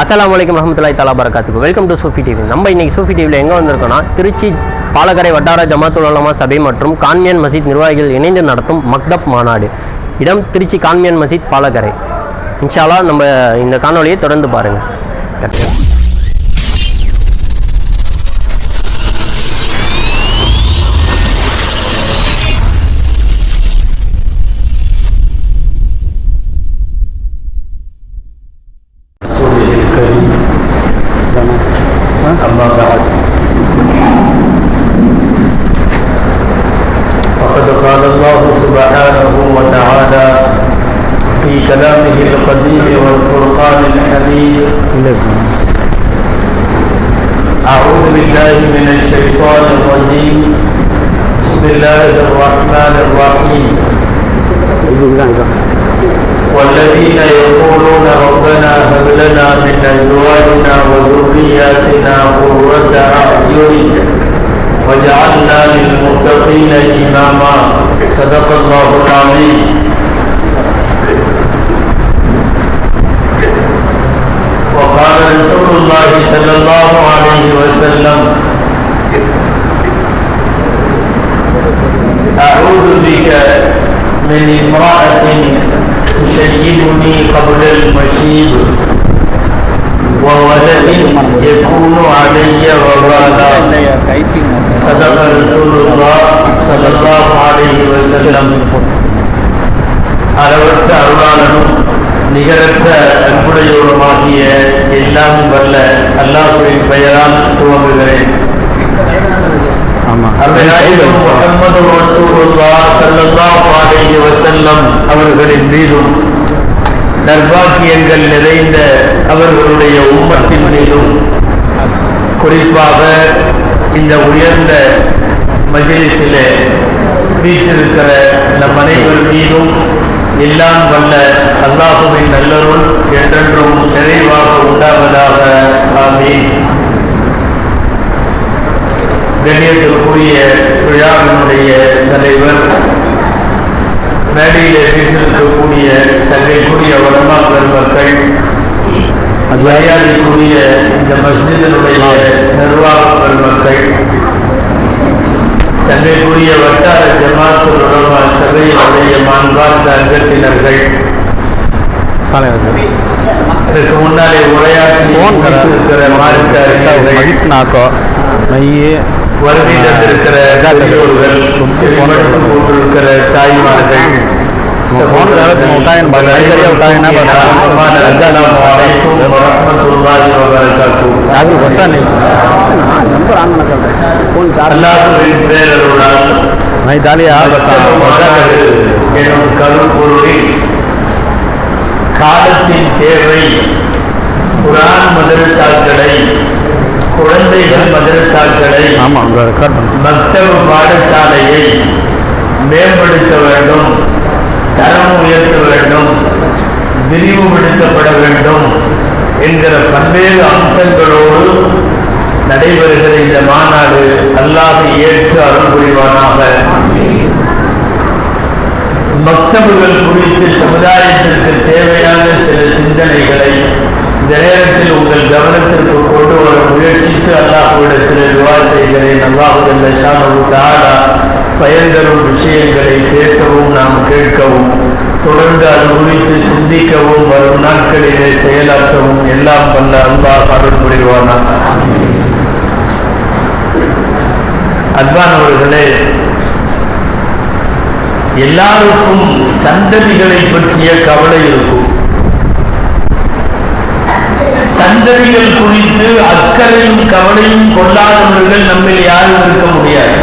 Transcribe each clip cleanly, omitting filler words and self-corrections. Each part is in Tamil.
அஸ்ஸலாமு அலைக்கும் வரஹ்மத்துல்லாஹி தஆலா பரகாத்துஹு. Welcome to Sufi TV. நம்ம இன்னைக்கு சூஃபி டிவியில் எங்கே வந்திருக்கோம்னா, திருச்சி பாலக்கரை வட்டார ஜமாத்துல் உலமா சபை மற்றும் கான்மியன் மஸ்ஜித் நிர்வாகிகள் இணைந்து நடத்தும் மக்தப் மாநாடு. இடம் திருச்சி கான்மியன் மஸ்ஜித் பாலக்கரை. இன்ஷா அல்லாஹ் நம்ம இந்த காணொலியை தொடர்ந்து பாருங்கள். أما بعد فقد قال الله سبحانه وتعالى في كلامه القديم والفرقان الحميد أعوذ بالله من الشيطان الرجيم بسم الله الرحمن الرحيم والذين يقولون ربنا هب لنا من أزواجنا وذرياتنا قرة أعين واجعلنا للمتقين إماما صدق الله العظيم. وقال رسول الله صلى الله عليه وسلم أعوذ بك من امرأة تشيبني قبل المشيب وولد يكون علي وبالا صدق رسول الله صلى الله عليه وسلم. அளவற்ற அருளாளனும் நிகரற்ற அன்புடையோருமாகிய எல்லாம் வல்ல அல்லாஹ்வின் பெயரால் துவங்குகிறேன். முஹம்மது ரசூலுல்லாஹ் ஸல்லல்லாஹு அலைஹி வஸல்லம் அவர்களின் மீதும் நற்பாக்கியங்கள் நிறைந்த அவர்களுடைய உம்மத்தின் மீதும் குறிப்பாக இந்த உயர்ந்த மஜ்லிஸிலே வீற்றிருக்கிற நம் அனைவர் மீதும் எல்லாம் வல்ல அல்லாஹ்வின் நல்லருள் என்றென்றும் நிறைவாக உண்டாவதாக. ஆமீன். கண்ணியத்திற்குரிய விழாவினுடைய தலைவர், மேடையிலே வீற்றிருக்கக்கூடிய சங்கைக்குரிய உலமா பெருமக்கள், மரியாதைக்குரிய இந்த மஸ்ஜிதினுடைய நிர்வாக பெருமக்கள், சங்கைக்குரிய வட்டார ஜமாத்துல் உலமா சபையினுடைய மாண்பார்ந்த அங்கத்தினர்கள், இதற்கு முன்னாலே உரையாற்றி இருக்கிற மார்க்க அறிஞர்கள், வருகை தந்திருக்கிற பெரியோர்கள், போட்டிருக்கிற தாய்மார்கள், எனும் கருப்பொருளில் காலத்தின் தேவை குர்ஆன் மதரசாக்களை, குழந்தைகள் மதரசாக்களை, மக்தப் பாடசாலையை மேம்படுத்த வேண்டும், தரம் உயர்த்த வேண்டும், விரிவுபடுத்தப்பட வேண்டும் என்கிற பல்வேறு அம்சங்களோடு நடைபெறுகிற இந்த மாநாடு அல்லாஹ் ஏற்று அருள் புரிவானாக. மக்தபுகள் குறித்து சமுதாயத்திற்கு தேவையான சில சிந்தனைகளை இந்த நேரத்தில் உங்கள் கவனத்திற்கு கொண்டு வர முயற்சித்து அல்லாஹ்விடத்தில் துஆ செய்கிறேன். அல்லாஹ் ஜல்ல ஷானஹு தஆலா பயன்தரும் விஷயங்களை பேசவும் நாம் கேட்கவும், தொடர்ந்து அது குறித்து சிந்திக்கவும், வரும் நாட்களிலே செயலாற்றவும் எல்லாம் வல்ல அல்லாஹ் அருள் புரிவானாக. அன்பானவர்களே, எல்லாருக்கும் சந்ததிகளை பற்றிய கவலை இருக்கும். சந்ததிகள் குறித்து அக்கறையும் கவலையும் கொள்ளாதவர்கள் நம்மில் யாரும் இருக்க முடியாது.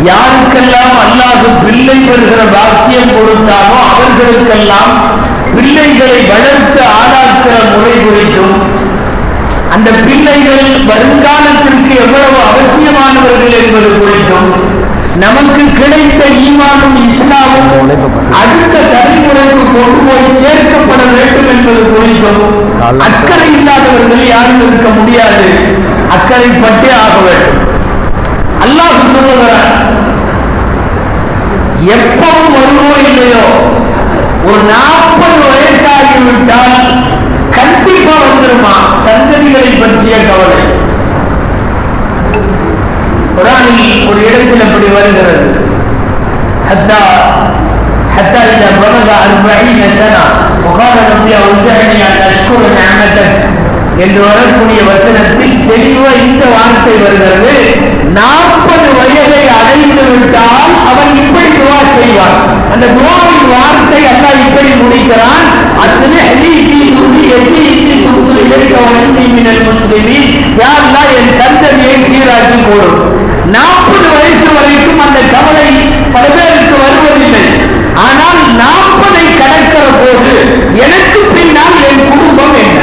யாருக்கெல்லாம் அல்லாஹ் பிள்ளை பெறுகிற பாக்கியம் கொடுத்தாலோ அவர்களுக்கெல்லாம் பிள்ளைகளை வளர்த்து ஆளாக்குற முறை குறித்தும், அந்த பிள்ளைகள் வருங்காலத்திற்கு எவ்வளவு அவசியமானவர்கள் என்பது குறித்தும், நமக்கு கிடைத்த ஈமானும் இஸ்லாமும் அடுத்த தலைமுறைக்கு கொண்டு போய் சேர்க்கப்பட வேண்டும் என்பது குறித்தும் அக்கறை இல்லாதவர்கள் யாரும் இருக்க முடியாது. அக்கறைப்பட்டே ஆக வேண்டும். அல்லாஹ் சொல்லுகிறார், எப்பவும் வருவோ இல்லையோ ஒரு 40 வயசாகிவிட்டால் கண்டிப்பா வந்துருமா. வருகிறது. حتى إذا بلغ 40 سنة وقال ربي أوزعني أن أشكر نعمتك என்று வரக்கூடிய வசனத்தில் தெளிவா இந்த வார்த்தை வருகிறது. 40 வயதை அடைந்து விட்டால் அவன் இப்படி துவா செய்வான். அந்த துவாவின் வார்த்தை அல்லாஹ் இப்படி முடிக்கிறான், அஸ்லிஹ் லீ ஃபீ துர்ரியத்தி இன்னி துப்து இலைக வ இன்னி மினல் முஸ்லிமீன். யா அல்லாஹ், என் சந்ததியை சீராக்கி கொடு. 40 வயசு வரைக்கும் அந்த கவலை பல பேருக்கு வருவதில்லை. ஆனால் 40ஐ கடக்கிற போது எனக்கு பின்னால் என் குடும்பம் என்ன,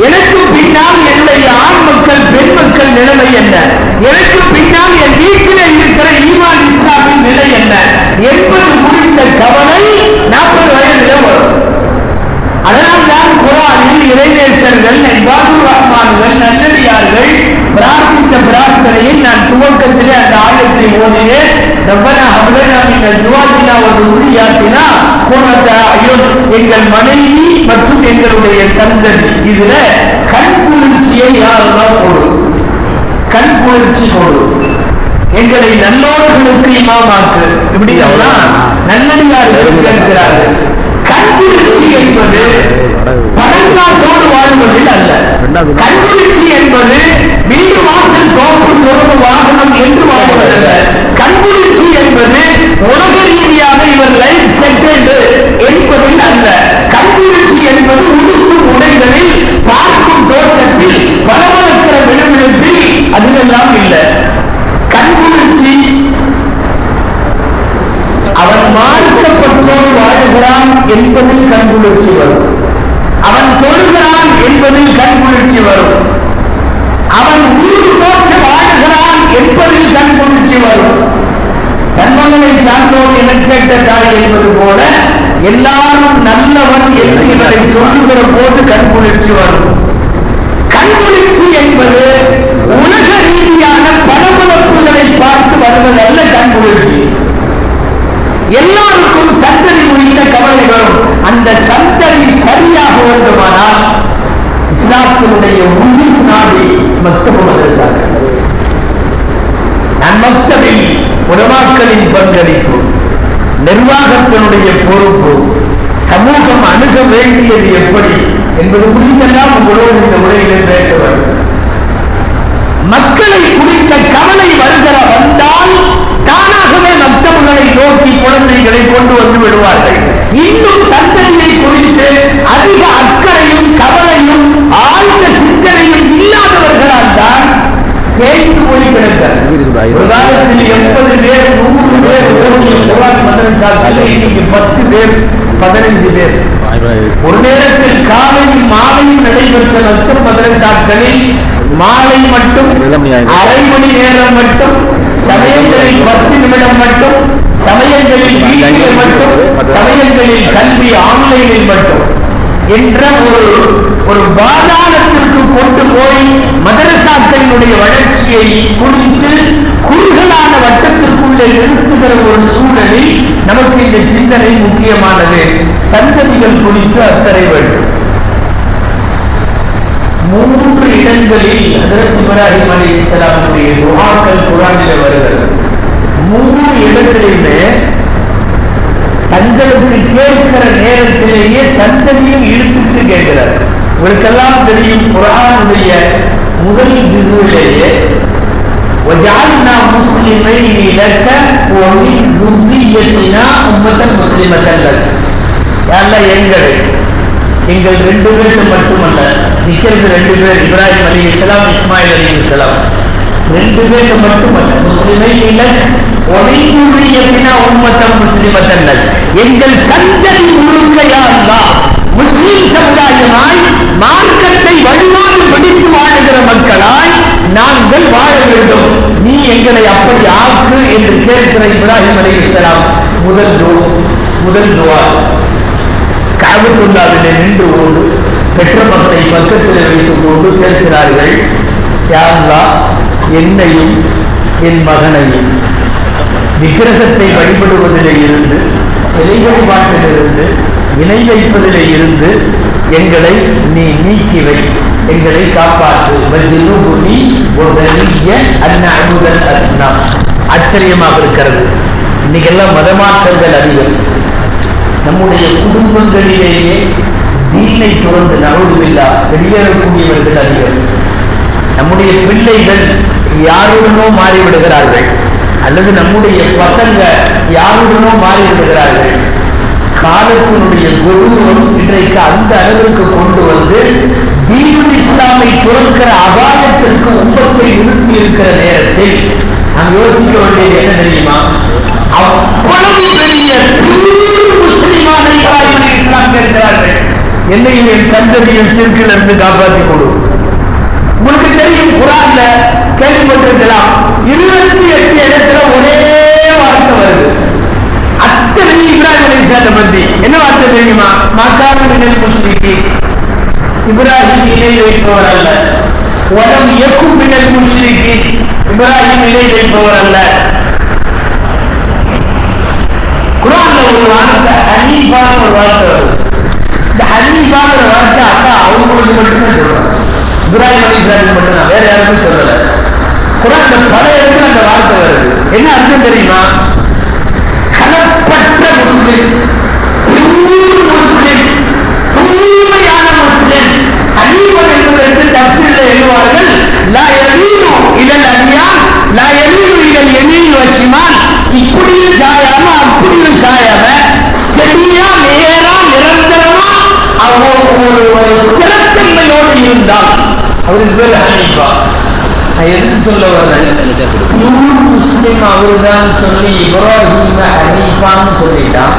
எனக்கு பின்னால் என்னுடைய ஆண் மக்கள் பெண் மக்கள் நிலைமை என்ன, எனக்கு பின்னால் என் வீட்டில் இருக்கிற ஈமான் இஸ்லாமின் நிலை என்ன என்பது குறித்த கவலை 40 வயதில் வரும். அதனால் தான் குர்ஆனில் இறைநேசர்கள், இபாதுர் ரஹ்மான்கள், நல்லடியார்கள் பிரார்த்தித்த பிரார்த்தனையை நான் துவக்கத்திலே அந்த ஆயத்தை ஓதினேன். ரப்பனா ஹப் லனா மின் அஸ்வாஜினா வ ذُرِّيَّاتِنَا குர்ரத அயுன், எங்கள் மனைவி மற்றும் எங்களுடைய சந்ததி இதுல கண் குளிர்ச்சியை யா அல்லாஹ் கொடு, கண் குளிர்ச்சி கொடு, எங்களை நல்லோர்களுக்கு இமாமாக்கு. இப்படி எல்லாம் நல்லடியார்கள் கேட்கிறார்கள். கண்குளிர்ச்சி என்பது பணங்காசோடு வாழ்வதில் அல்ல. கண்குளிர்ச்சி என்பது வீடு வாசல் தோப்பு தொடர்பு வாகனம் என்று வாழ்வதல்ல. கண்குளிர்ச்சி என்பது உலக ரீதியாக இவர் லைஃப் செட்டில்டு என்பதில் அல்ல. கண்குளிர்ச்சி என்பது உடுத்தும் உடைகளில், பார்க்கும் தோற்றத்தில், பரவலக்கிற விழுவிழுப்பில், அதிலெல்லாம் இல்லை. கண்குளிர்ச்சி அவன் மாற்றப்பட்டோடு வாழ்கிறான் என்பதில் கண்குளிர்ச்சி வரும். அவன் தொழுகிறான் என்பதில் கண்குளிர்ச்சி வரும். அவன் ஊர் போற்ற வாழ்கிறான் என்பதில் கண்குளிர்ச்சி வரும். தன்மகனை சார்ந்தோர் என கேட்ட தாய் என்பது போல எல்லாரும் நல்லவன் என்று இவரை சொல்லுகிற போது கண்குளிர்ச்சி வரும். கண்குளிர்ச்சி என்பது உலக ரீதியான பணமளப்புகளை பார்த்து வருவதல்ல. கண்குளிர்ச்சி எல்லாருக்கும் சந்ததி குறித்த கவலை வரும். அந்த சந்ததி சரியாக வேண்டுமானால் இஸ்லாத்தினுடைய உயிர் நாடி மக்தபு மதரசாக்கள். நான் மக்தபில் உலமாக்களின் பங்களிப்பு, நிர்வாகத்தினுடைய பொறுப்பு, சமூகம் அணுக வேண்டியது எப்படி என்பது குறித்தெல்லாம் உங்களோடு இந்த உரையில் பேச வேண்டும். மக்களை குறித்த கவலை வந்தால் தானாகவே மக்தபுகளை நோக்கி குழந்தைகளை கொண்டு வந்து விடுவார்கள். இன்னும் சந்ததியை குறித்து அதிக அக்கறையும் கவலையும் ஆழ்ந்த சிந்தனையும் இல்லாதவர்களால் தான் தேய்ந்து போய் கிடக்கிறார். ஒரு காலத்தில் 80 பேர் 100 பேர் ஓடிய குர்ஆன் மதரசாக்கள் இன்னைக்கு 10 பேர் 15 பேர். ஒரு நேரத்தில் காலையும் மாலையும் நடைபெற்ற மக்தப் மதரசாக்களில் மாலை மட்டும், அரை மணி நேரம் மட்டும், சமயங்களில் 10 நிமிடம் மட்டும், சமயங்களில் வீட்டில் மட்டும், சமயங்களில் கல்வி ஆன்லைனில் மட்டும் என்ற ஒரு பாதாளத்திற்கு கொண்டு போய் மதரசாக்களினுடைய வளர்ச்சியை குறித்து குறுகலான வட்டத்திற்குள்ளே நிறுத்துகிற ஒரு சூழலில் நமக்கு இந்த சிந்தனை முக்கியமானது. சந்ததிகள் குறித்து அக்கறை வேண்டும். 3 இடங்களில் ஹஜ்ரத் இப்ராஹிம் அலைஹிஸ்ஸலாமுடைய துஆக்கள் குர்ஆனில் வருகிறது. 3 இடத்திலுமே தங்களுக்கு கேட்கிற நேரத்திலேயே சந்ததியும் இழுத்துட்டு கேட்கிறார். உங்களுக்கெல்லாம் தெரியும், குர்ஆனுடைய முதல் ஜுஸுவிலேயே وَجَعَلْنَا مُسْلِمَيْنِ لَكَ وَمِنْ ذُرِّيَّتِنَا أُمَّةً مُسْلِمَةً لَكَ. அல்லாஹ் எங்கள் 2 பேருக்கு மட்டுமல்ல, நிக்கிறது 2 பேர், இப்ராஹிம் அலைஹிஸ்ஸலாம், இஸ்மாயில் அலைஹிஸ்ஸலாம், 2 பேருக்கு மட்டுமல்ல, முஸ்லிமைன் லக் وَمِنْ ذُرِّيَّتِنَا أُمَّةً مُسْلِمَةً لَكَ. எங்கள் சந்ததி முழுக்க யா அல்லாஹ் முஸ்லிம் சமுதாயமாய் மார்க்கத்தை வழிபாடு பிடித்து வாழுகிற மக்களாய் நாங்கள் வாழ வேண்டும், நீ எங்களை அப்படி ஆக்கு என்று கேட்கிற இப்ராஹிம் அலைஹிஸ்ஸலாம் முதல் துஆ. கஅபத்துல்லாஹ்விலே நின்று கொண்டு பெற்ற மக்களை பக்கத்தில் வைத்துக் கொண்டு கேட்கிறார்கள், யா அல்லாஹ் என்னையும் என் மகனையும் விக்கிரகத்தை வழிபடுவதிலே இருந்து, சிலை வழிபாட்டிலிருந்து, இணை வைப்பதிலே இருந்து எங்களை நீ நீக்கிவை, எங்களை காப்பாற்று. ஆச்சரியமாக இருக்கிறது. இன்னைக்கெல்லாம் மதமாற்றங்கள் அதிகம். நம்முடைய குடும்பங்களிலேயே தீனை துறந்து நழுவில்லா வெளியேறக்கூடியவர்கள் அதிகம். நம்முடைய பிள்ளைகள் யாருடனோ மாறிவிடுகிறார்கள், அல்லது நம்முடைய பசங்க யாருடனோ மாறிவிடுகிறார்கள். காலத்தினுடைய கொடூரம் இன்றைக்கு அந்த அளவிற்கு கொண்டு வந்து தீனுல் இஸ்லாமை துறக்கிற அபாயத்திற்கு உம்மத்தை நிறுத்தி இருக்கிற நேரத்தில் நாம் யோசிக்க வேண்டியது என்ன தெரியுமா? அவ்வளவு பெரிய முஸ்லிமான இப்ராஹிம் அலைஹிஸ்ஸலாம் கேட்கிறார்கள், என்னையும் என் சந்ததியும் சிறுக்கில் இருந்து காப்பாற்றிக் கொடு. உங்களுக்கு தெரியும், குர்ஆன்ல கேள்விப்பட்டிருக்கலாம், 28 இடத்துல ஒரே வார்த்தை வருது. அத்தனை இப்ராஹிம் அலைஹிஸ்ஸலாத்தை பத்தி என்ன வார்த்தை தெரியுமா? மக்கான மினல் முஷ்ரிகீன், இப்ராஹிம் இணை வைப்பவர் அல்ல. வலம் யகும் மினல் முஷ்ரிகீன், இப்ராஹிம் இணை வைப்பவர் அல்ல. குர்ஆன்ல ஒரு வார்த்தை ஹனீஃபான ஒரு வார்த்தை வருது. இந்த ஹனீஃபான வார்த்தை அக்கா அவங்களுக்கு மட்டும்தான் சொல்றாங்க, இப்ராஹிம் அலைஹிஸ்ஸலாத்துக்கு மட்டும்தான், வேற யாருக்கும் சொல்லல. குர்ஆன்ல பல இடத்துல அந்த வார்த்தை வருது. என்ன அர்த்தம் தெரியுமா? கலப்பற்ற முஸ்லிம், முஸ்லிம், தூய்மையான முஸ்லிம். ஹனீஃபன் என்பதற்கு தஃசீரில் எழுதுவார்கள், லா யமீனு இலல் அன்யான் லா யமீனு இலல் யமீன் வ ஷிமால். இப்படியும் சாயாம அப்படியும் சாயாம ஸ்டெடியா நேரா நிரந்தரமா ஒரு ஸ்திரத்தன்மையோடு இருந்தால் அவருக்கு பேர் ஹனீஃபா. நான் எதுக்கு சொல்ல வரேன், முஸ்லிம் அவருதான் சொல்லி இப்ராஹிம் ஹனீஃபான்னு சொல்லிட்டான்.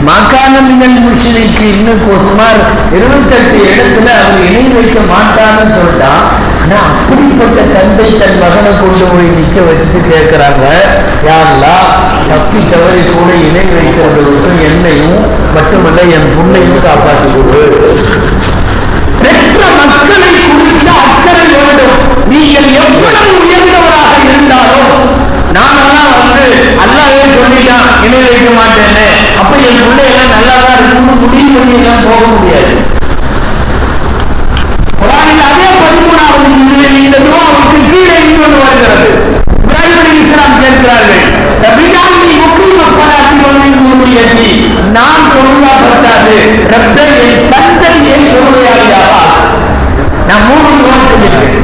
மக்கான மினல் முஷ்ரிகீன் இன்னும் சுமார் 28 இடத்துல அவர் இணை வைக்க மாட்டான்னு சொல்லிட்டான். ஆனா அப்படிப்பட்ட தந்தை தன் மகனை கொண்டு போய் நிக்க வச்சுட்டு கேட்கிறாங்க, யா அல்லாஹ், தப்பி தவறி கூட இணை வைக்கிறது மட்டும் என்னையும் மட்டுமல்ல என் புண்ணையும் காப்பாற்றி கொடு. பெற்ற மக்களை குறித்த அக்கறை வேண்டும். நீங்கள் எவ்வளவு உயர்ந்தவராக இருந்தாலும், நானெல்லாம் அல்லாவே சொல்லிட்டான் இணை வைக்க மாட்டேன்னு, அப்ப என் பிள்ளைகள் நல்லாதான் இருக்கணும்னு முடிவு பண்ணி எல்லாம் போக முடியாது. குர்ஆனில் அதே 13வது இந்த துஆவுக்கு கீழே இன்னொன்று வருகிறது. இப்ராஹிம் அலைஹிஸ்ஸலாம் கேட்கிறார்கள், ரப்பிஜால்னி முகீம ஸலாத்தி வ மின் ذُرِّيَّத்தி, நான் தொழுதா பத்தாது, ரப்பே என் சந்ததியை தொழுகையாளியாக. நான் 3 துஆ சொல்லியிருக்கேன்.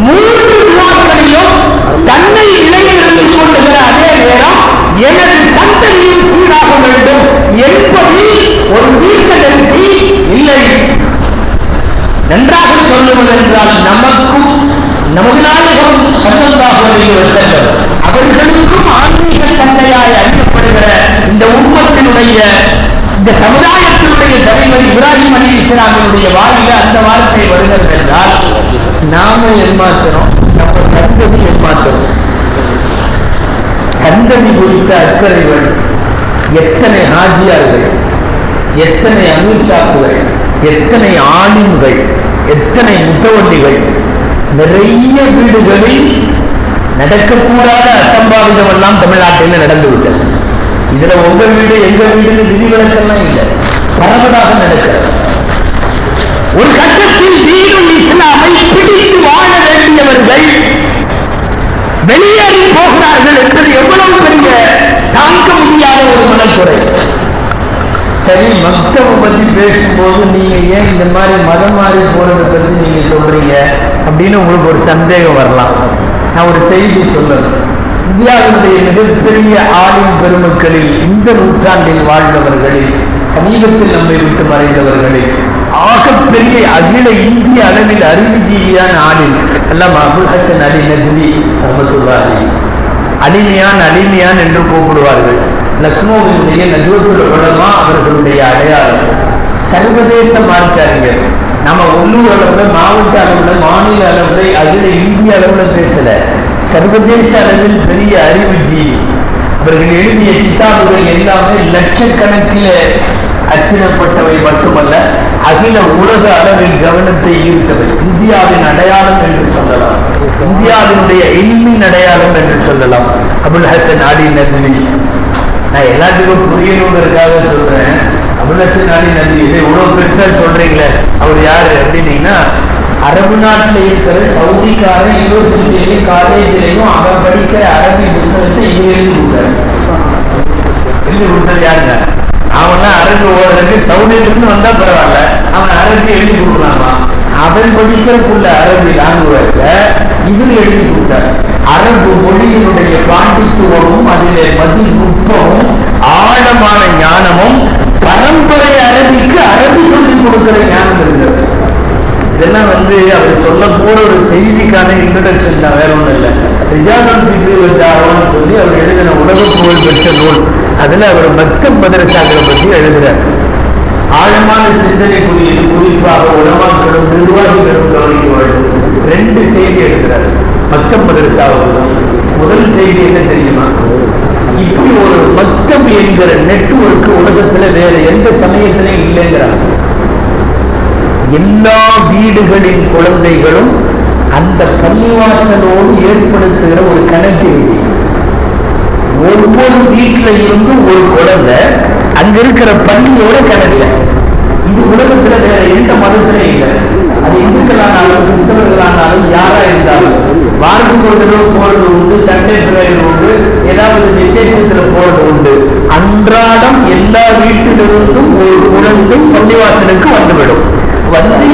3 துஆக்களிலும் தன்னை இணையிலிருந்து கொள்ளுகிற அதே நேரம் எனது சந்ததியும் சீராக வேண்டும் என்பதில் ஒரு தீர்க்கதரிசி இல்லை. நன்றாக சொல்லுவதென்றால் நமக்கும் நமது நாயகம் ஸல்லல்லாஹு அலைஹி வஸல்லம் அவர்களுக்கும் ஆன்மீக தந்தையாய் அறியப்படுகிற இந்த உம்மத்தினுடைய இந்த சமுதாயத்தினுடைய தலைவர் இப்ராஹிம் அலைஹிஸ்ஸலாமினுடைய வாயில அந்த வார்த்தை வருகிறது என்றால் நாம ஏமாத்துறோம், நம்ம சந்ததி ஏமாத்துறோம். சந்ததி குறித்த அக்கறை வேண்டும். எத்தனை ஹாஜியார்கள், எத்தனை அமீர்ஷாக்குகள், எத்தனை ஆலிம்கள், எத்தனை முத்தவண்டிகள், நிறைய வீடுகளில் நடக்கக்கூடாத அசம்பாவிதம் எல்லாம் தமிழ்நாட்டில் நடந்துவிட்டது. இதுல உங்க வீடு எங்க வீடுன்னு விதிவிலக்கெல்லாம் இல்லை, பரவலாக நடக்கிறது. ஒரு கட்டத்தில் தீனுல் இஸ்லாமை பிடித்து வாழ வேண்டியவர்கள் வெளியேறி போகிறார்கள் என்பது எவ்வளவு பெரிய தாங்க முடியாத ஒரு மனக்குறை. சரி, மக்தவை பத்தி பேசும்போது நீங்க ஏன் இந்த மாதிரி மதம் மாறி போறதை பத்தி நீங்க சொல்றீங்க அப்படின்னு உங்களுக்கு ஒரு சந்தேகம் வரலாம். நான் ஒரு செய்தி சொல்லணும். இந்தியாவினுடைய மிகப்பெரிய ஆலிம் பெருமக்களில் இந்த நூற்றாண்டில் வாழ்ந்தவர்களில், சமீபத்தில் நம்மை விட்டு மறைந்தவர்களில் ஆகப்பெரிய அகில இந்திய அளவில் அறிவுஜீவியான ஆலிம் அல்லாமா அபுல் ஹசன் அலி நத்வி ரஹ்மத்துல்லாஹி அலிமியான் என்று கூப்பிடுவார்கள். லக்னோவினுடைய நஜ்வத்துல் உலமா அவர்களுடைய அடையாளம். சர்வதேச மார்க்க அறிஞர். நம்ம உள்ளூர் அளவுல, மாவட்ட அளவுல, மாநில அளவுல, அகில இந்திய அளவுல பேசல, சர்வதேச அளவில் பெரிய அறிவுஜீவி. அவர்கள் எழுதிய கிதாபுகள் எல்லாமே லட்சக்கணக்கில் அச்சிடப்பட்டவை மட்டுமல்ல, அகில உலக அளவில் கவனத்தை ஈர்த்தவை. இந்தியாவின் அடையாளம் என்று சொல்லலாம், இந்தியாவினுடைய இல்மின் அடையாளம் என்று சொல்லலாம் அபுல் ஹசன் அலி நத்வி. நான் எல்லாத்துக்கும் புரியணுங்கிறதுக்காக சொல்றேன். அபுல் ஹசன் அலி நத்வி இதை இவ்வளவு பெருசா சொல்றீங்களே, அவர் யாரு அப்படின்னீங்கன்னா, அரபு நாட்டில் இருக்கிற சவுதிக்கார யூனிவர்சிட்டியிலையும் காலேஜிலையும் அவன் படிக்கிற அரபி புத்தகத்தை இவர் எழுதி கொடுத்தாரு. எழுதி கொடுத்தது யாருங்க? அவன் அரபு ஓடுறதுக்கு சவுதியிலிருந்து வந்தா பரவாயில்ல, அவன் அரபி எழுதி கொடுக்கலாமா? அவன் படிக்கிறதுக்குள்ள அரபி லாங்குவேஜ இவர் எழுதி கொடுத்தார். அரபு மொழியினுடைய பாண்டித்துவமும் அதிலே மதிநுட்பமும் ஆழமான ஞானமும் பரம்பரை அரபிக்கு அரபி சொல்லிக் கொடுக்கிற ஞானம் இருக்கிறது. இதெல்லாம் அவர் சொல்ல போற ஒரு செய்திக்கான இன்ட்ரோடக்ஷன் தான், வேற ஒன்றும் இல்லை. ரிஜாலுல் ஃபிக்ர் வத்தாவான்னு சொல்லி அவர் எழுதின உலக புகழ் பெற்ற நூல். அதுல அவர் மக்தப் மதரசாக்களை பற்றி எழுதுறார். ஆழமான சிந்தனைக்குரியது, குறிப்பாக உலமாக்களும் நிர்வாகிகளும் கவனிக்க வேண்டும். 2 செய்தி எழுதுறார் மக்தப் மதரசாவுக்கு. முதல் செய்தி என்ன தெரியுமா? இப்படி ஒரு மக்தப் என்கிற நெட்வொர்க் உலகத்துல வேற எந்த சமயத்திலையும் இல்லைங்கிறார். எல்லா வீடுகளின் குழந்தைகளும் அந்த பள்ளிவாசலோடு ஏற்படுத்துகிற ஒரு கனெக்டிவிட்டி. ஒவ்வொரு வீட்டில இருந்தும் ஒரு குழந்தை அங்க இருக்கிற பள்ளியோட கனெக்ஷன். இது உலகத்துல வேற எந்த மதத்திலையும் இல்லை. அது இந்துக்களானாலும் கிறிஸ்தவர்களானாலும் யாரா இருந்தாலும் வாரத்துக்கு ஒரு தடவை போறது உண்டு, சண்டே பிரேயர் உண்டு, ஏதாவது விசேஷத்துல போறது உண்டு. அன்றாடம் எல்லா வீட்டிலிருந்தும் ஒரு குழந்தை பள்ளிவாசலுக்கு வந்துவிடும்.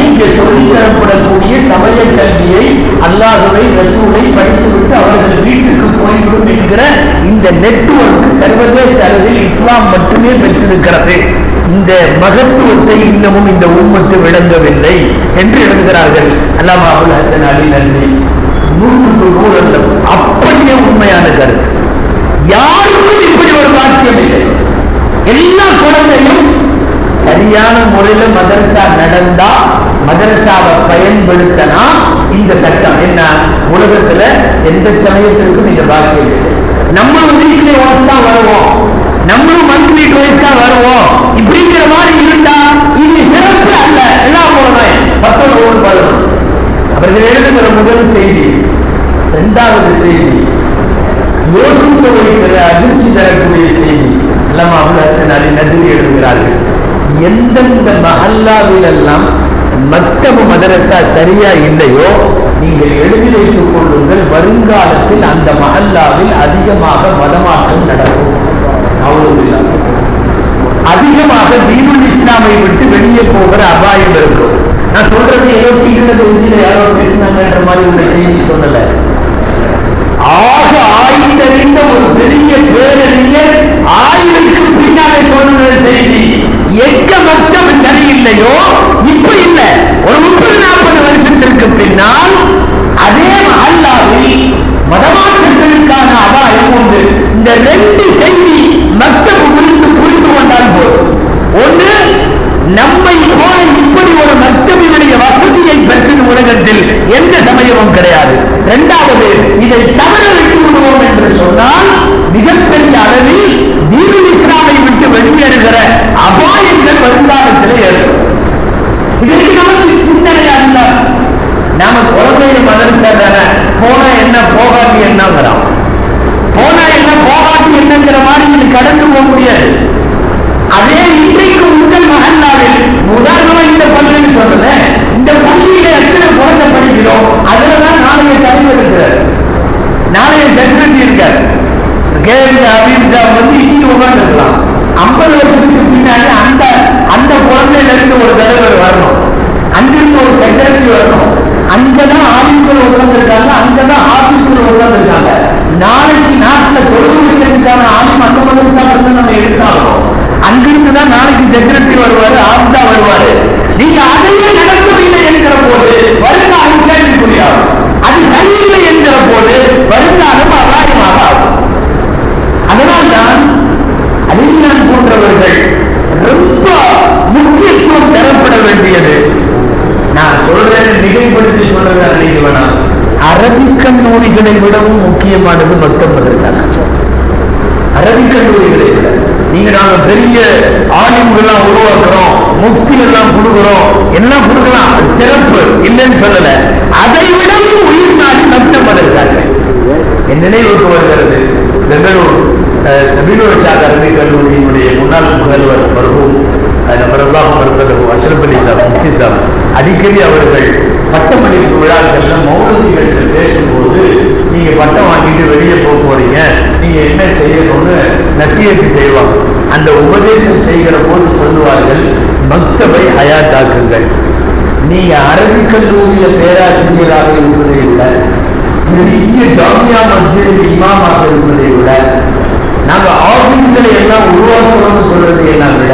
இங்கே சொல்லி தரப்படக்கூடிய சமய கல்வியை, அல்லாஹ்வை, ரசூலை படித்துவிட்டு அவர்கள் வீட்டுக்கு போய்விடும் என்கிற இந்த நெட்வொர்க் சர்வதேச அளவில் இஸ்லாம் மட்டுமே பெற்றிருக்கிறது. இந்த மகத்துவத்தை இன்னமும் இந்த உம்மத்து விளங்கவில்லை என்று எழுதுகிறார்கள் அல்லாமா அபுல் ஹசன் அலி நந்தி. 100க்கு 100 அப்படியே உண்மையான கருத்து. யாருக்கும் இப்படி ஒரு வாக்கியம் இல்லை. எல்லா குழந்தையும் சரியான முறையில மதரசா நடந்தா, மதரசாவை பயன்படுத்தினா இந்த சட்டம் என்ன? உலகத்துல எந்த சமயத்திற்கும் இந்த பாக்கியம் இல்லை. நம்மளும் வீக்லி ஒன்ஸ் தான் வருவோம், நம்மளும் மந்த்லி ட்வைஸ் தான் வருவோம். இப்படிங்கிற மாதிரி இருந்தா இது சிறப்பு அல்ல. எல்லாம் போறேன் 19 பதினொன்று அவர்கள் எழுதுகிற முதல் செய்தி. 2வது செய்தி யோசிக்க வைக்கிற, அதிர்ச்சி தரக்கூடிய செய்தி. அல்லாமா அபுல் ஹசன் அலி நந்தி எழுதுகிறார்கள், எந்தெந்த மஹல்லாவில் எல்லாம் மக்தபு மதரசா சரியா இல்லையோ நீங்கள் எழுதி வைத்துக் கொள்ளுங்கள், வருங்காலத்தில் அந்த மஹல்லாவில் அதிகமாக மதமாற்றம் நடக்கும். அதிகமாக தீனுல் இஸ்லாமை விட்டு வெளியே போகிற அபாயம் இருக்கும். நான் சொல்றது ஏதோ டிவில யாரோ பேசினாங்கன்ற மாதிரி உள்ள செய்தி சொல்லல. ஆக ஆய்ந்தறிந்த ஒரு பெரிய பேரறிஞர் ஆய்வுக்கு பின்னாலே சொல்லுகிற செய்தி, எங்க மக்தப் சரியில்லையோ இப்ப இல்ல, ஒரு 30-40 வருஷத்திற்கு பின்னால் அதே மஹல்லாவில் மதமாற்றங்களுக்கான அபாயம் உண்டு. இந்த 2 செய்தி மக்தப் குறித்து புரிந்து கொண்டால் போதும். ஒன்று, நம்மை போல இப்படி ஒரு மக்தபினுடைய வசதியை பெற்றது உலகத்தில் எந்த சமயமும் கிடையாது. 2வது, இதை தவற விட்டு விடுவோம் என்று சொன்னால் மிகப்பெரிய அளவில் தீனுல் இஸ்லாமை விட்டு வெளியேறுகிற அபாயங்கள் வருங்காலத்தில் ஏற்படும். இதற்கு நமக்கு சிந்தனை அல்ல. நாம குழந்தைய மதரசா தானே, போனா என்ன போகாட்டி என்னங்கிறோம். போனா என்ன போகாட்டி என்னங்கிற மாதிரி இது கடந்து போக முடியாது. அதே இன்றைக்கு உங்கள் மஹல்லாவில் உதாரணமா இந்த பள்ளின்னு சொல்றேன், இந்த பள்ளியில எத்தனை குழந்தை படிக்கிறோம், அதுலதான் நாளைய தலைவர் இருக்கிறார், நாளைய செக்ரட்டரி இருக்கார். அபிம்சா இன்னைக்கு உட்கார்ந்து இருக்கலாம். 50 வருஷத்துக்கு பின்னாடி அந்த குழந்தையில இருந்து ஒரு தலைவர் வரணும், அங்கிருந்து ஒரு செக்ரட்டரி வரணும். அங்கதான் ஆளுநர்கள் உட்கார்ந்துருக்காங்க, அங்கதான் ஆபீஸ்கள் உட்கார்ந்துருக்காங்க. நாளைக்கு நாட்டில் தொழில் வைக்கிறதுக்கான ஆளும் அந்த மதரசாவிலிருந்து நம்ம எடுத்தாலும் அங்கிருந்துதான் நாளைக்கு செக்ரட்டரி வருவாரு, ஆபிசா வருவாரு. நீங்க அதையே நடக்கவில்லை என்கிற போது வருங்காலம் கேள்விக்குரியாது. அது சரியில்லை என்கிற போது வருங்காலம் அபாயமாக ஆகும். அதனால்தான் அலிமான் போன்றவர்கள் ரொம்ப முக்கியத்துவம் தரப்பட வேண்டியது. நான் சொல்றேன், மிகைப்படுத்தி சொல்றதை நினைக்க வேணாம். அரபிக் கல்லூரிகளை விடவும் முக்கியமானது மக்தப் மதரசா. அரபிக் கல்லூரிகளை விட நீங்க நாங்க பெரிய ஆலிம்கள்லாம் உருவாக்குறோம், முஃப்தி எல்லாம் கொடுக்குறோம், எல்லாம் கொடுக்கலாம், அது சிறப்பு இல்லைன்னு சொல்லல. அதை விடவும் உயிர் நாடி மக்தப் மதரசாக்கள். என் நினைவுக்கு வருகிறது, பெங்களூர் சபீலுல் ஷாக் அரபிக் கல்லூரியினுடைய முன்னாள் முதல்வர் மர்ஹூம் அஷ்ரப் அலி சாப், முஃப்தி சாப், அடிக்கடி அவர்கள் பட்டம் வசியத்து செய்வாங்க. அந்த உபதேசம் செய்கிற போது சொல்லுவார்கள், மக்தபை ஹயாத்தாக்குங்கள். நீங்க அரபிக் கல்லூரியில பேராசிரியராக இருப்பதை விட, பெரிய ஜாமியா மஸ்ஜித் இமாமாக இருப்பதை விட, நாங்க ஆபீஸ்களை எல்லாம் உருவாக்குறோம்னு சொல்றதை எல்லாம் விட,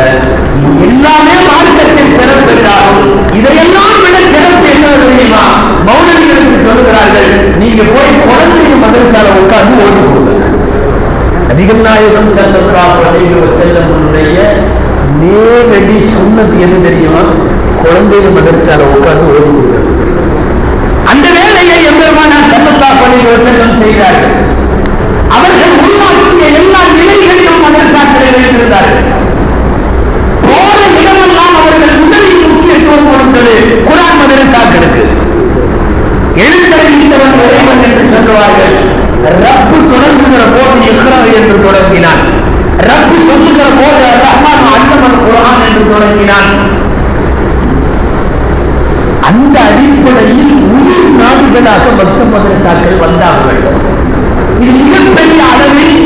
இது எல்லாமே மார்க்கத்தில் சிறப்பு என்றாலும் இதையெல்லாம் விட சிறப்பு என்ன தெரியுமா? மௌலவிகளுக்கு சொல்லுகிறார்கள், நீங்க போய் குழந்தைங்க மதரசால உட்கார்ந்து ஓதி கொடுங்க. நபிகள் நாயகம் ஸல்லல்லாஹு அலைஹி வஸல்லம் நேரடி சுன்னத் எது தெரியுமா? குழந்தைங்க மதரசால உட்கார்ந்து ஓதி கொடுங்க. அந்த வேலையை எம்பெருமானார் ஸல்லல்லாஹு அலைஹி வஸல்லம் செய்தார்கள். அவர்கள் உருவாக்கிய எல்லா நிலைகளிலும் மதரசாக்களை வைத்திருந்தார்கள். போற இடமெல்லாம் அவர்கள் முதலில் முக்கியத்துவம் கொடுத்தது குர்ஆன் மதரசாக்களுக்கு. எழுத்தறிவித்தவன் இறைவன் என்று சொல்லுவார்கள். ரப்பு தொடங்குகிற போது இக்ரா என்று தொடங்கினான். ரப்பு சொல்லுகிற போது அர்-ரஹ்மான் அல்லமல் குர்ஆன் என்று தொடங்கினான். அந்த அடிப்படையில் உயிர் நாடுகளாக மக்தப் மதரசாக்கள் வந்தாக வேண்டும். இது மிகப்பெரிய அளவில்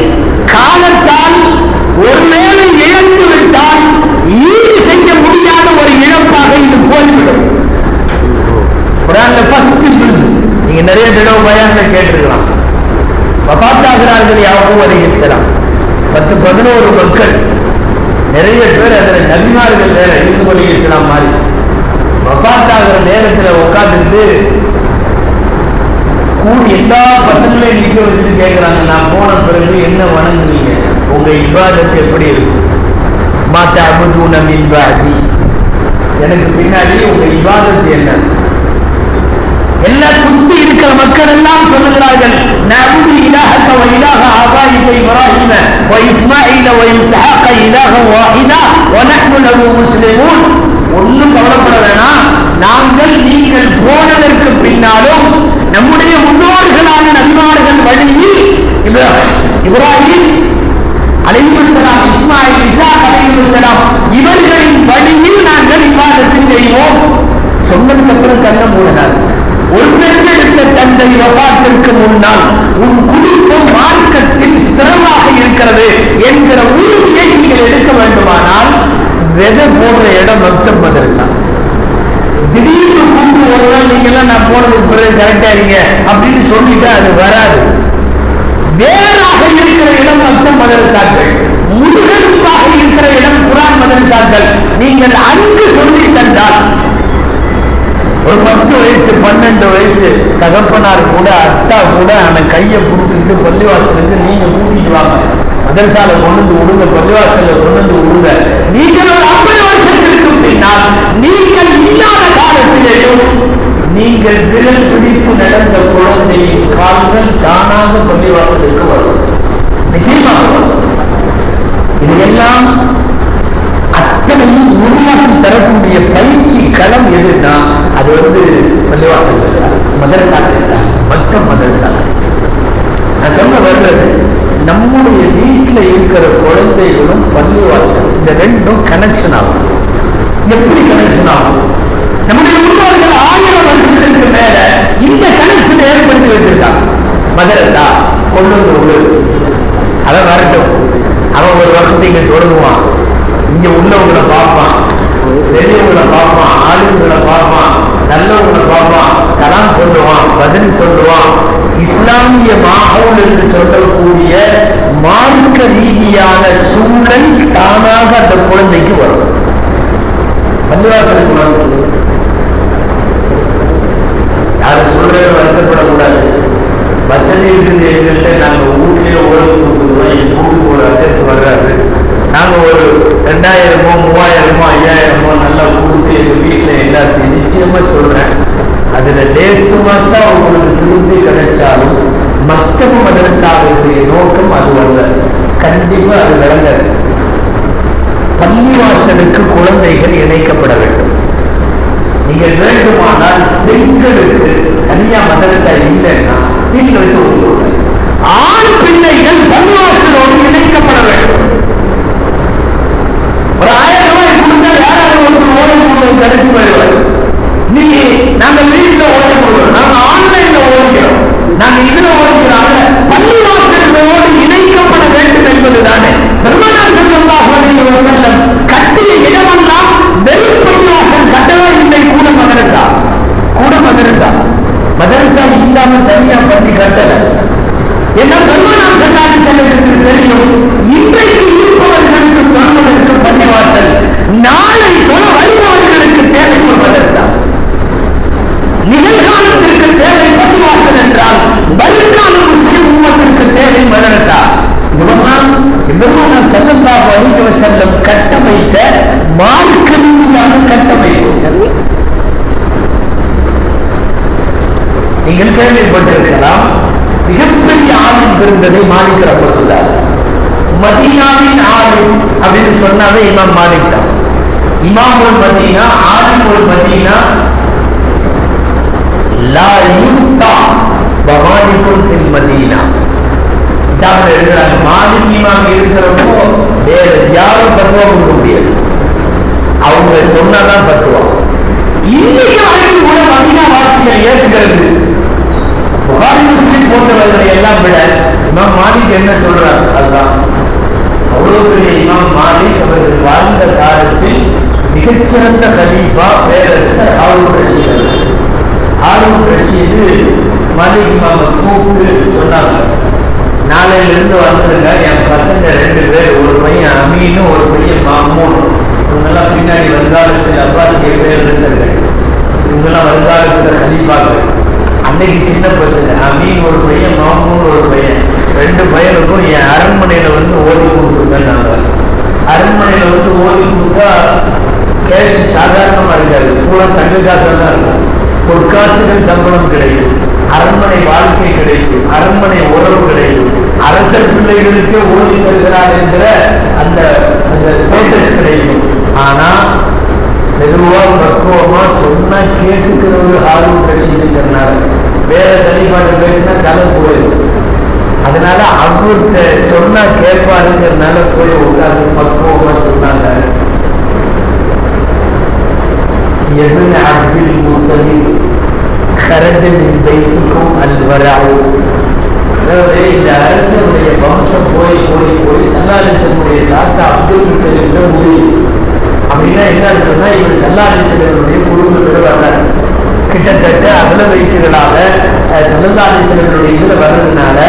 காலத்தால் ஒருவேளை இழந்து விட்டால் ஈடு செய்ய முடியாத ஒரு இழப்பாக இது போய்விடும். குர்ஆன்ல ஃபர்ஸ்ட் ஜுஸ் நீங்க நிறைய தடவை பயான்ல கேட்டிருக்கலாம். வஃபாத்தாகிறார்கள் யாக்கூப் அலைஹிஸ்ஸலாம். 10-11 மக்கள், நிறைய பேர் அதில் நபிமார்கள் வேற, யூசுப் அலைஹிஸ்ஸலாம் மாதிரி வஃபாத்தாகிற நேரத்தில் உட்காந்துட்டு கூடி எல்லா பசங்களையும் நிற்க வச்சுட்டு கேட்குறாங்க, நான் போன பிறகு என்ன வணங்குவீங்க? உங்க இபாதத்து எப்படி இருக்கும்? மாத்தா அபுதூன மின் பாதி, எனக்கு பின்னாடி உங்க இபாதத்து என்ன? எல்லாம் சுத்தி இருக்கிற மக்கள் எல்லாம் சொல்லுகிறார்கள், நஅபுது இலாஹக வ இலாஹ ஆபாயிக இப்ராஹீம வ இஸ்மாஈல வ இஸ்ஹாக இலாஹன் வாஹிதா வ நஹ்னு லஹு முஸ்லிமூன். ஒன்றும் கவலைப்பட வேணாம், நாங்கள் நீங்கள் போனதற்கு பின்னாலும் நம்முடைய முன்னோர்களான நபிமார்கள் வழியில் இப்ராஹிம் அலைஹிஸ்ஸலாம், இஸ்மாயில், இஸ்ஹாக் அலைஹிஸ்ஸலாம் இவர்களின் வழியில் நாங்கள் இபாதத்து செய்வோம். சொன்னதுக்கு அப்புறம் கண்ண மூடினார். ஒரு பெற்றெடுத்த தந்தை வஃபாத்திற்கு முன்னால் உன் குடும்பம் மார்க்கத்தில் ஸ்திரமாக இருக்கிறது என்கிற உறுதியை நீங்கள் எடுக்க வேண்டுமானால் விதை போடுற இடம் மக்தப் மதரசா. திடீர்னு கூட்டு ஒரு நாள் நீங்க எல்லாம் நான் போனதுக்கு பிறகு கரெக்டா இருங்க அப்படின்னு சொல்லிட்டு அது வராது. வேறாக இருக்கிற இடம் மக்தப் மதரசாக்கள், முதுகெலும்பாக இருக்கிற இடம் குர்ஆன் மதரசாக்கள். நீங்கள் அங்கு சொல்லி தந்தால் ஒரு 10 வயசு 12 வயசு தகப்பனார் கூட அத்தா கூட அவன் கையை பிடிச்சிட்டு பள்ளிவாசலுக்கு நீங்க கூட்டிட்டு வாங்க, மதரசால கொண்டு வந்து விடுங்க, பள்ளிவாசல கொண்டு வந்து விடுங்க. நீங்கள் ஒரு 50 வருஷத்திற்கு பின்னால் நீங்கள் இல்லாத காலத்திலேயும் நீங்கள் விரல் பிடித்து நடந்த குழந்தையின் கால்கள் தானாக பள்ளிவாசலுக்கு வரும், நிச்சயமாக வரும். இதையெல்லாம் அத்தனையும் உருவாக்கி தரக்கூடிய பயிற்சி களம் எதுனா அது பள்ளிவாசல் மதரசாக்கள் தான், மக்தப் மதரசாக்கள். நான் சொன்ன வருகிறது, நம்முடைய வீட்டில் இருக்கிற குழந்தைகளும் பள்ளிவாசல் இந்த ரெண்டும் கனெக்ஷன் ஆகும். எப்படி கனெக்ஷன் ஆகும்? நம்முடைய முன்னோர்கள் 1000 வருஷத்துக்கு மேல இந்த கனெக்ஷன் ஏற்படுத்தி வச்சிருக்காங்க. மதரசா கொண்டு வந்து அவன் வரட்டும், அவன் ஒரு வருஷத்தை இங்க தொடங்குவான், இங்க உள்ளவங்களை பார்ப்பான், பெரியவங்களை பார்ப்பான், ஆளுங்களை பார்ப்பான், நல்லவங்களை பார்ப்பான், சலாம் சொல்லுவான், பதில் சொல்லுவான். இஸ்லாமிய மாஹவுல் என்று சொல்லக்கூடிய மார்க்க ரீதியான சூழல் தானாக அந்த குழந்தைக்கு வரும். பள்ளிவாசலுக்கு வரும். யாரும் சொல்றது வருத்தப்படக்கூடாது. வசதி இருக்குது எங்கள்கிட்ட, நாங்கள் வீட்லயே உழவு கொடுத்துருவோம். என் வீட்டுக்கு ஒரு அஜெக்ட் வர்றாரு, நாங்கள் ஒரு 2000மோ 3000மோ 5000மோ நல்லா கொடுத்து எங்கள் வீட்டில் எல்லாத்தையும் நிச்சயமா சொல்றேன், அதுல லேசு மாசா உங்களுக்கு திரும்பி கிடைச்சாலும் மக்தப் மதரசாவுடைய நோக்கம் அது அல்ல. கண்டிப்பா அது விளங்காது. பள்ளிவாசலுக்கு குழந்தைகள் இணைக்கப்பட வேண்டும். நீங்கள் வேண்டுமானால் பெண்களுக்கு தனியா மதரசா இல்லைன்னா வீட்டில் வச்சு ஒதுக்குவாங்க. ஆண் பிள்ளைகள் பள்ளிவாசலோடு இணைக்கப்பட வேண்டும். ஒரு 1000 ரூபாய் கொடுத்தா யாராவது ஒரு ஓய்வு கிடைச்சி போயிடுவார். இன்னைக்கு நாங்க வீட்டுல ஓடி போடுறோம், நாங்க ஆன்லைன்ல ஓடிக்கிறோம், நாங்க இதுல ஓடிக்கிறோம். பள்ளிவாசலோடு இணைக்கப்பட வேண்டும் என்பதுதானே. இல்லாம தனியா பண்ணி கட்டல. என்ன பெருமானார் ஸல்லல்லாஹு அலைஹி வஸல்லம் தெரியும், இன்றைக்கு இருப்பவர்களுக்கு தொழுவதற்கு பள்ளிவாசல், நாளை தொழ வருபவர்களுக்கு தேவை ஒரு மதரசா. நிகழ்காலத்திற்கு தேவை பள்ளிவாசல் என்றால் வருங்கால முஸ்லிம் உம்மத்திற்கு தேவை மதரசா. இதுவெல்லாம் பெருமானார் ஸல்லல்லாஹு அலைஹி வஸல்லம் கட்டமைத்த மார்க்க ரீதியான கட்டமைப்பு. நீங்கள் கேள்விப்பட்டிருக்கலாம், மிகப்பெரிய ஆளும் இருந்ததை மாலிக் ரஹ்மத்துல்லாஹ். மதீனாவின் ஆளும் அப்படின்னு சொன்னாவே இமாம் மாலிக் தான். இமாமுல் மதீனா, ஆலிமுல் மதீனா, லா யுக்தா வமாலிகுன் ஃபில் மதீனா. இதாக எழுதுறாங்க. மாலிக் இமாம் இருக்கிறப்போ வேற யாரும் ஃபத்வா கொடுக்க முடியாது, அவங்க சொன்னாதான் ஃபத்வா. இன்னைக்கு வரைக்கும் கூட மதீனா வாசிகள் ஏற்றுக்கிறது. புகாரி முஸ்லிம் போன்றவர்களை எல்லாம் விட இமாம் மாலிக் என்ன சொல்றார், அதுதான். அவ்வளவு பெரிய இமாம் மாலிக் அவர்கள் வாழ்ந்த காலத்தில் மிகச்சிறந்த கலீஃபா பேரரசர் ஹாரூன் ரஷீத். ஹாரூன் ரஷீது மாலிக் இமாமை கூப்பிட்டு சொன்னாங்க, நாளையிலிருந்து வந்துருங்க, என் பசங்க 2 பேர், ஒரு பையன் அமீனு, ஒரு பையன் மாமூன். இவங்கெல்லாம் பின்னாடி வருங்காலத்தில் அப்பாசிய பேரரசர்கள், இவங்கெல்லாம் வருங்காலத்தில் கலீஃபாக்கள். அன்னைக்கு சின்ன பசங்க, அமீன் ஒரு பையன், மாமூன் ஒரு பையன். 2 பையனுக்கும் என் அரண்மனையில வந்து ஓதி கொடுத்துருக்கேன். நாங்கள் அரண்மனையில வந்து ஓதி கொடுத்தா கேஷ் சாதாரணமா இருக்காது, பூரா தங்க காசா தான் இருக்கும். பொற்காசுகள் சம்பளம் கிடைக்கும், அரண்மனை வாழ்க்கை கிடைக்கும், அரண்மனை உறவு கிடைக்கும், அரசர் பிள்ளைகளுக்கே ஓதி தருகிறார் என்கிற அந்த ஸ்டேட்டஸ் கிடைக்கும். ஆனா மெதுவா பக்குவமா சொன்னா கேட்டுக்கிறவர் ஹாரூன் ரஷீதுங்கிறனால வேற தனிப்பாடு பேசினா தலை போயிடும். அதனால அவர்கிட்ட சொன்னா கேட்பாருங்கிறனால போய் உட்கார்ந்து பக்குவமா சொன்னாங்க, ابن عبد المطلب خرج من بيتكم الورع. அதாவது இந்த அரசனுடைய வம்சம் போய் போய் போய் சல்லாலிசனுடைய தாத்தா அப்துல் முத்தலிப்ல முடியும். அப்படின்னா என்ன இருக்குன்னா, இவர் சல்லாலிசனுடைய குடும்பத்தில் வர்றாரு. கிட்டத்தட்ட அகல வைத்துகளாக சல்லாலிசனுடைய இதுல வர்றதுனால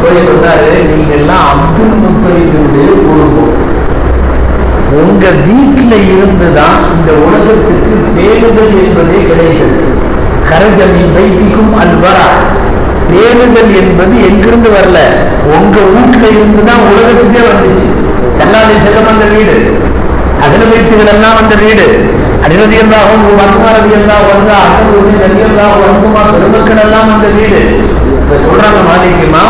போய் சொன்னாரு, நீங்க எல்லாம் அப்துல் முத்தலிபுடைய குடும்பம், உங்க வீட்டுல இருந்துதான் இந்த உலகத்துக்கு பேணுதல் என்பதே கிடைக்கிறது. கரஜமின் வைத்திக்கும் அல்வரா, பேணுதல் என்பது எங்கிருந்து வரல, உங்க வீட்டுல இருந்துதான் உலகத்துக்கே வந்துச்சு. சல்லாலி செல்லம் அந்த வீடு, அகல வைத்துகள் எல்லாம் அந்த வீடு, அடிரதியெல்லாம் வன்மாரதியெல்லாம் வந்து அசல் நதியெல்லாம் வந்துமா பெருமக்கள் எல்லாம் அந்த வீடு. இப்ப சொல்றாங்க மாலிக்குமா,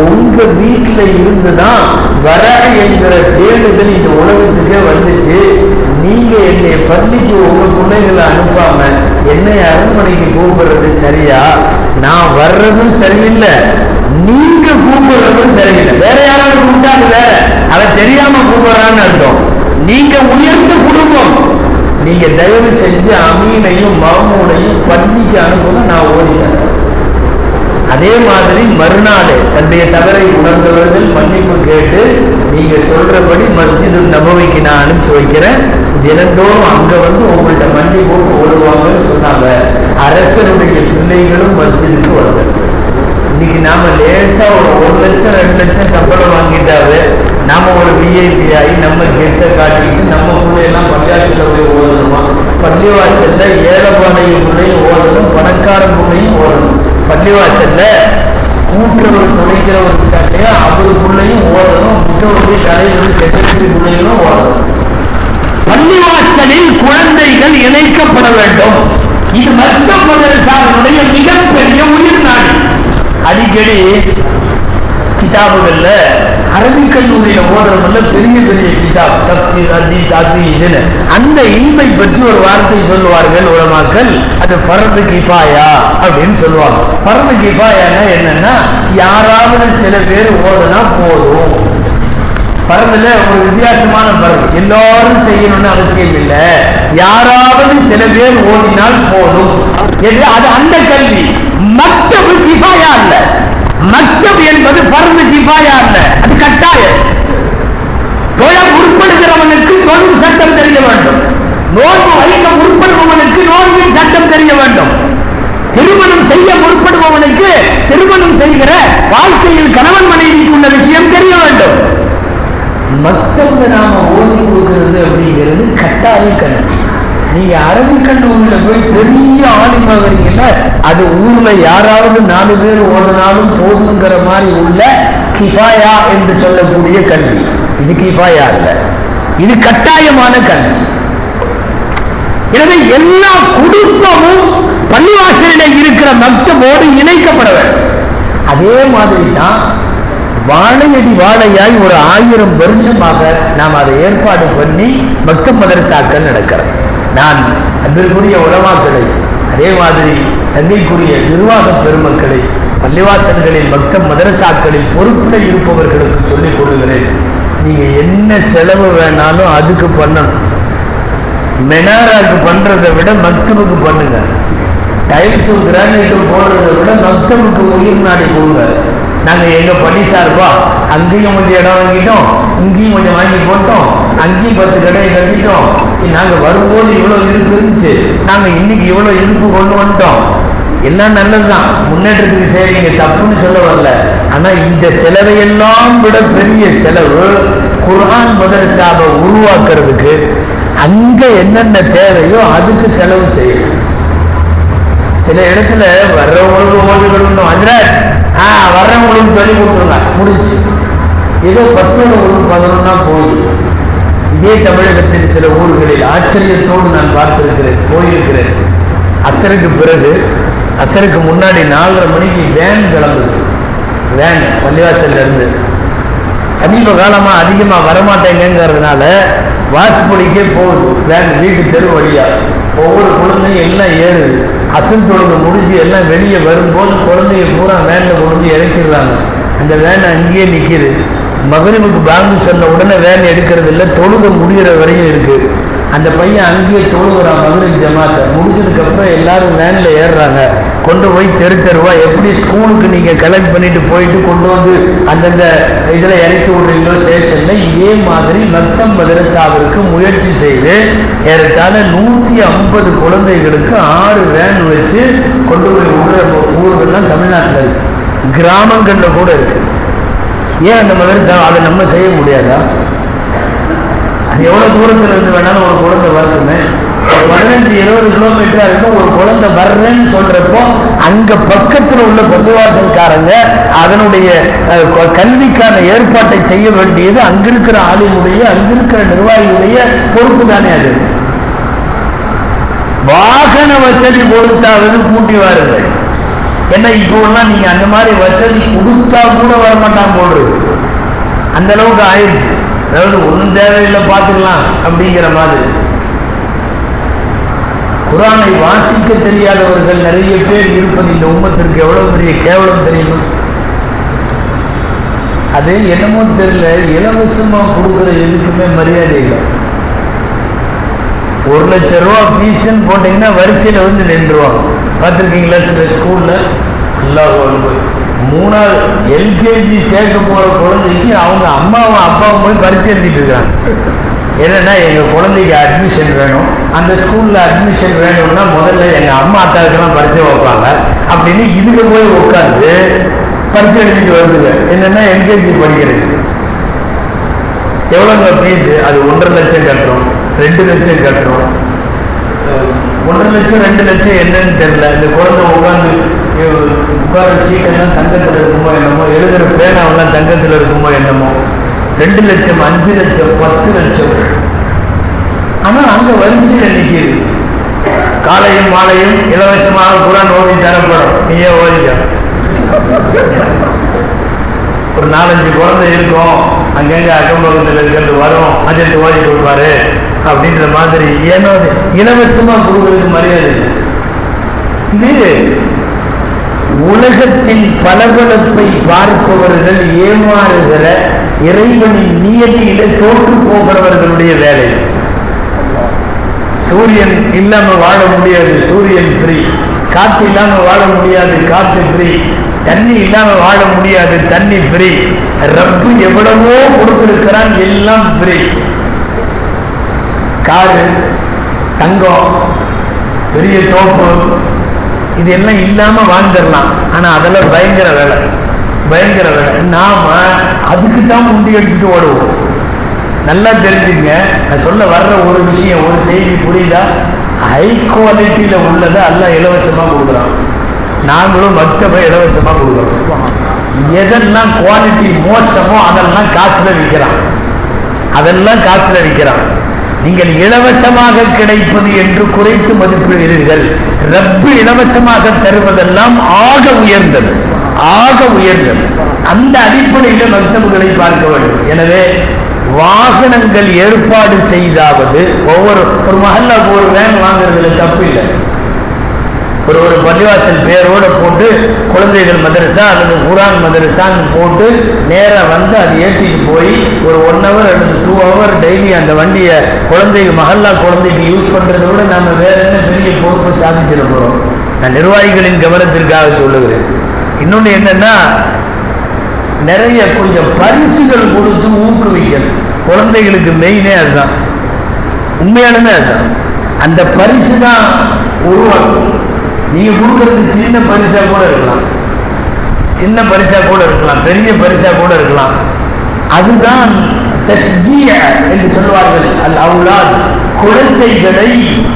உங்க வீட்டுல இருந்துதான் வர என்கிற பேணுதல் இந்த உலகத்துக்கே வந்துச்சு. நீங்க என்னை பள்ளிக்கு உங்க பிள்ளைகளை அனுப்பாம என்னை அரண்மனைக்கு கூப்பிடுறது சரியா? நான் வர்றதும் சரியில்லை, நீங்க கூப்பிடுறதும் சரியில்லை. வேற யாராவது கூப்பிட்டாங்க வேற, அதை தெரியாம கூப்பிடுறான்னு அர்த்தம். நீங்க உயர்ந்த குடும்பம், நீங்க தயவு செஞ்சு அமீனையும் மாமூனையும் பள்ளிக்கு அனுப்புங்க, நான் ஓதிட்டேன். அதே மாதிரி மறுநாள் தன்னுடைய தவறை உணர்ந்தவர்கள் மன்னிப்பு கேட்டு நீங்க சொல்றபடி மஸ்ஜிது நபவிக்கு நான் அனுப்பிச்சு வைக்கிறேன், தினந்தோறும் அங்க வந்து உங்கள்கிட்ட மன்னிப்பு ஓடுவாங்கன்னு சொன்னாங்க. அரசனுடைய பிள்ளைகளும் மஸ்ஜிதுக்கு வந்தாங்க. இன்னைக்கு நாம லேசா ஒரு 1 லட்சம் 2 லட்சம் சம்பளம் வாங்கிட்டாவே நாம ஒரு விஐபி ஆகி நம்ம கெட்ட காட்டிட்டு நம்ம பிள்ளையெல்லாம் பள்ளியாசில போய் ஓதணுமா? பள்ளிவாசல்ல ஏழைப்பாளைய பிள்ளையும் ஓதணும், பணக்கார பிள்ளையும் ஓதணும். பள்ளிவாசல்ல கூட்டுறவர் துணைக்கிறவர் கிட்டே அவருக்குள்ளையும் ஓதணும், முற்றவருடைய தலைவர்கள் செக்ரட்டரி பிள்ளைகளும் ஓதணும். பள்ளிவாசலில் குழந்தைகள் இணைக்கப்பட வேண்டும். இது மத்த மதரசாவுடைய மிகப்பெரிய உயிர் நாடி. அடிக்கடி கிதாபுகள்ல அரபி கல்லூரியில ஓடுறதுல பெரிய பெரிய கிதாப் தப்சீர் ஹதீஸ் அது இதுன்னு அந்த இல்மை பற்றி ஒரு வார்த்தை சொல்லுவார்கள் உலமாக்கள். அது ஃபர்து கிஃபாயா அப்படின்னு சொல்லுவாங்க. ஃபர்து கிஃபாயானா என்னன்னா, யாராவது சில பேர் ஓதுனா போதும். பரதுல ஒரு வித்தியாசமான பரது, எல்லாரும் செய்யணும்னு அவசியம் இல்லை, யாராவது சில பேர் ஓதினால் போதும். அது அந்த கல்வி. மக்தபு கிஃபாயா இல்ல, மக்தப் என்பது ஃபர்து கிஃபாயா இல்ல, அது கட்டாயம். தொழ முற்படுகிறவனுக்கு தொழும் சட்டம் தெரிய வேண்டும், நோன்பு வைக்க முற்படுபவனுக்கு நோன்பின் சட்டம் தெரிய வேண்டும், திருமணம் செய்ய முற்படுபவன் வாழ்க்கையில் கணவன் மனைவிக்குள்ள விஷயம் தெரிய வேண்டும். மத்தவங்க நாம ஓதி கொடுக்கிறது அப்படிங்கிறது கட்டாய கல்வி. நீங்க அரபி கல்லூரியில போய் பெரிய ஆலிமா வரீங்கல்ல, அது ஊர்ல யாராவது 4 பேர் ஓடினாலும் போதுங்கிற மாதிரி உள்ள கிஃபாயா என்று சொல்லக்கூடிய கல்வி. இது கிஃபாயா இல்ல, இது கட்டாயமான கல்வி. எனவே எல்லா குடும்பமும் பள்ளிவாசலில் இருக்கிற மக்தபோடு இணைக்கப்பட வேண்டும். அதே மாதிரி தான் வாழையடி வாழையாய் ஒரு 1000 வருஷமாக நாம் அதை ஏற்பாடு பண்ணி மக்தப் மதரசாக்கள் நடக்கிறோம். நான் அன்பிற்குரிய உலமாக்களை, அதே மாதிரி சங்கைக்குரிய நிர்வாக பெருமக்களை, பள்ளிவாசல்களில் மக்தப் மதரசாக்களில் பொறுப்பில் இருப்பவர்களுக்கு சொல்லிக் கொள்கிறேன், நீங்க என்ன செலவு வேணாலும் அதுக்கு பண்ணணும். மெனாராக்கு பண்றதை விட மக்தபுக்கு பண்ணுங்க. டைல்ஸும் கிரானைட்டும் போடுறதை விட மக்தபுக்கு உயிர் நாடி கொடுங்க. நாங்கள் எங்கள் பள்ளி சார்பா அங்கேயும் கொஞ்சம் இடம் வாங்கிட்டோம், இங்கேயும் கொஞ்சம் வாங்கி போட்டோம், அங்கேயும் 10 கடையை கட்டிட்டோம். நாங்கள் வரும்போது இவ்வளோ இருப்பு இருந்துச்சு, நாங்கள் இன்னைக்கு இவ்வளோ இருப்பு கொண்டு வந்துட்டோம். எல்லாம் நல்லதுதான், முன்னேற்றத்துக்கு செய்றீங்க, தப்புன்னு சொல்ல வரல. ஆனால் இந்த செலவையெல்லாம் விட பெரிய செலவு குர்ஆன் மதரசாவை உருவாக்குறதுக்கு அங்கே என்னென்ன தேவையோ அதுக்கு செலவு செய்யணும். சில இடத்துல வர்றவங்களுக்கு ஓதுகளும் ஹஜ்ரத் வர்றவங்களுக்கு சொல்லி கொடுத்துருங்க, முடிச்சு. ஏதோ 10 11 போகுது. இதே தமிழகத்தின் சில ஊர்களில் ஆச்சரியத்தோடு நான் பார்த்திருக்கிறேன், போயிருக்கிறேன். அசருக்கு பிறகு, அசருக்கு முன்னாடி 4:30 மணிக்கு வேன் கிளம்புது. வேன் பள்ளிவாசல்ல இருந்து சமீப காலமா அதிகமா வரமாட்டேங்கிறதுனால வாசப்படிக்கே போகுது வேன், வீட்டு தெரு வழியா. ஒவ்வொரு குழந்தையும் எல்லாம் ஏறுது. அசல் தொழுகை முடிஞ்சு எல்லாம் வெளியே வரும்போது குழந்தைய பூரா வேன்ல கொண்டு இறக்கிடுறாங்க. அந்த வேன் அங்கேயே நிற்கிது. மகரிபுக்கு பாங்கு சொன்ன உடனே வேன் எடுக்கிறது இல்லை, தொழுகை முடிகிற வரையும் இருக்கு. அந்த பையன் அங்கேயே தொழுகிறான். மகரிப் ஜமாத்தை முடிச்சதுக்கு அப்புறம் எல்லாரும் வேன்ல ஏறுறாங்க. கொண்டு போய் தெரு தெருவா எப்படி ஸ்கூலுக்கு நீங்க கலெக்ட் பண்ணிட்டு போயிட்டு கொண்டு வந்து அந்தந்த இதுல இறக்கி விடுறீங்களோ ஸ்டேஷன்ல, இதே மாதிரி மக்தப் மதரசாவிற்கு முயற்சி செய்து ஏறத்தாழ 150 குழந்தைகளுக்கு 6 வேன் வச்சு கொண்டு போய் விடுற ஊர்கள்லாம் தமிழ்நாட்டில் இருக்கு, கிராமங்கள்ல கூட இருக்கு. ஏன் அந்த மதரசா அதை நம்ம செய்ய முடியாதா? அது எவ்வளவு தூரத்தில் இருந்து வேணாலும் ஒரு குழந்தை வரட்டுமே. 15-20 கிலோமீட்டரா இருக்கும். ஒரு குழந்தை வர்றேன்னு சொல்றப்போ அங்க பக்கத்தில் உள்ள பள்ளிவாசல்காரங்க அதனுடைய கல்விக்கான ஏற்பாட்டை செய்ய வேண்டியது அங்கிருக்கிற ஆளுடைய, அங்கிருக்கிற நிர்வாகியுடைய பொறுப்பு தானே. அது வாகன வசதி கொடுத்தாவது கூட்டி வாருங்கள். ஏன்னா இப்போ எல்லாம் நீங்க அந்த மாதிரி வசதி கொடுத்தா கூட வரமாட்டான் போடுறது, அந்த அளவுக்கு ஆயிடுச்சு. அதாவது ஒன்றும் தேவையில்லை பார்த்துக்கலாம் அப்படிங்கிற மாதிரி. குர்ஆனை வாசிக்க தெரியாதவர்கள் நிறைய பேர் இருப்பது இந்த உம்மத்திற்கு எவ்வளவு பெரிய கேவலம் தெரியுமா? அது என்னமோ தெரியல, இலவசமா கொடுக்குற எதுக்குமே மரியாதை இல்லை. 1 லட்சம் ரூபா ஃபீஸ்ன்னு போட்டீங்கன்னா வரிசையில் வந்து நின்றுவாங்க. பார்த்துருக்கீங்களா சில ஸ்கூல்ல? எல்லாம் 3வது எல்கேஜி சேர்க்க போற குழந்தைக்கு அவங்க அம்மாவும் அப்பாவும் போய் பரிச்சை எழுதிட்டு இருக்காங்க. என்னன்னா எங்க குழந்தைக்கு அட்மிஷன் வேணும், அந்த ஸ்கூல்ல அட்மிஷன் வேணும்னா முதல்ல எங்க அம்மா அத்தாவுக்கெல்லாம் பரிச்சை வைப்பாங்க அப்படின்னு இதுக்கு போய் உட்காந்து பரிச்சை எழுதிட்டு வருதுங்க. என்னன்னா எல்கேஜி படிக்கிறது எவ்வளோங்க ஃபீஸு? அது 1.5 லட்சம் கட்டுறோம், 2 லட்சம் கட்டுறோம். 1.5 லட்சம் 2 லட்சம் என்னன்னு தெரியல. இந்த குழந்தை உட்கார சீட்டெல்லாம் தங்கத்தில் இருக்குமோ என்னமோ, எழுதுகிற பேனாவெல்லாம் தங்கத்தில் இருக்குமோ என்னமோ. 2 லட்சம், 5 லட்சம், 10 லட்சம். ஆனால் அங்கே வரிசையில் நிற்கிது. காலையும் மாலையும் இலவசமாக குர்ஆன் ஓதி தரப்படும், நீயே ஓதிக்க. ஒரு 4-5 குழந்தை இருக்கும், அங்கங்க அக்கம்பக்கத்தில் இருக்கிறது வரும், அஜென்ட் ஓதி கொடுப்பாரு அப்படின்ற மாதிரி. ஏன்னா இலவசமா கொடுக்கறதுக்கு மரியாதை இல்லை. இது உலகத்தின் பளபளப்பை பார்ப்பவர்கள் ஏமாறுகிற இறைவனின் நியதியில தோற்று போகிறவர்களுடைய வேலை. சூரியன் இல்லாம வாழ முடியாது, சூரியன் ஃப்ரீ. காற்று இல்லாம வாழ முடியாது, காற்று ஃப்ரீ. தண்ணி இல்லாம வாழ முடியாது, தண்ணி ஃப்ரீ. ரப்பு எவ்வளவோ கொடுத்திருக்கிறான், எல்லாம் ஃப்ரீ. காரு, தங்கம், பெரிய தோப்பு, இதெல்லாம் இல்லாம வாழ்ந்துடலாம். ஆனா அதெல்லாம் பயங்கர வேலை. பயங்கர வேலை. நாம அதுக்கு தான் முண்டி அடிச்சுட்டு ஓடுவோம். நல்லா தெரிஞ்சுங்க, நான் சொல்ல வர்ற ஒரு விஷயம், ஒரு செய்தி புரியுதா? ஹை குவாலிட்டியில் உள்ளதை எல்லாம் இலவசமாக கொடுக்குறான். நாங்களும் மக்தபை இலவசமாக கொடுக்குறோம். எதெல்லாம் குவாலிட்டி மோசமோ அதெல்லாம் காசுல விற்கிறான், அதெல்லாம் காசுல விற்கிறான். நீங்கள் இலவசமாக கிடைப்பது என்று குறைத்து மதிப்பிடுகிறீர்கள். ரப்பு இலவசமாக தருவதெல்லாம் ஆக உயர்ந்தது, ஆக உயர்ந்தது. அந்த அடிப்படையில் மக்தபுகளை பார்க்க வேண்டும். எனவே வாகனங்கள் ஏற்பாடு செய்தாவது ஒரு மஹல்லாவுக்கு ஒரு வேன் வாங்குறதுல தப்பு இல்லை. ஒரு பள்ளிவாசல் பேரோட போட்டு குழந்தைகள் மதரசா அல்லது குரான் மதரசான்னு போட்டு நேராக வந்து அது ஏற்றிட்டு போய் ஒரு 1 hour அல்லது 2 hour டெய்லி அந்த வண்டியை மஹல்லா குழந்தைக்கு யூஸ் பண்ணுறதை விட நம்ம வேற என்ன பெரிய பொறுப்பு சாதிச்சிட போகிறோம். நான் நிர்வாகிகளின் கவனத்திற்காக சொல்லுகிறேன். இன்னொன்று என்னன்னா, நிறைய கொஞ்சம் பரிசுகள் கொடுத்து ஊக்குவிக்கணும். குழந்தைகளுக்கு மெயினே அதுதான், உண்மையானமே அதுதான். அந்த பரிசு தான் உருவாக்கும். நீங்க கொடுக்கறது சின்ன பரிசா கூட இருக்கலாம், சின்ன பரிசா கூட இருக்கலாம், பெரிய பரிசா கூட இருக்கலாம். அதுதான் தஷ்ஜீஅ என்று சொல்வார்கள். அல் அவுலாத், குழந்தைகளை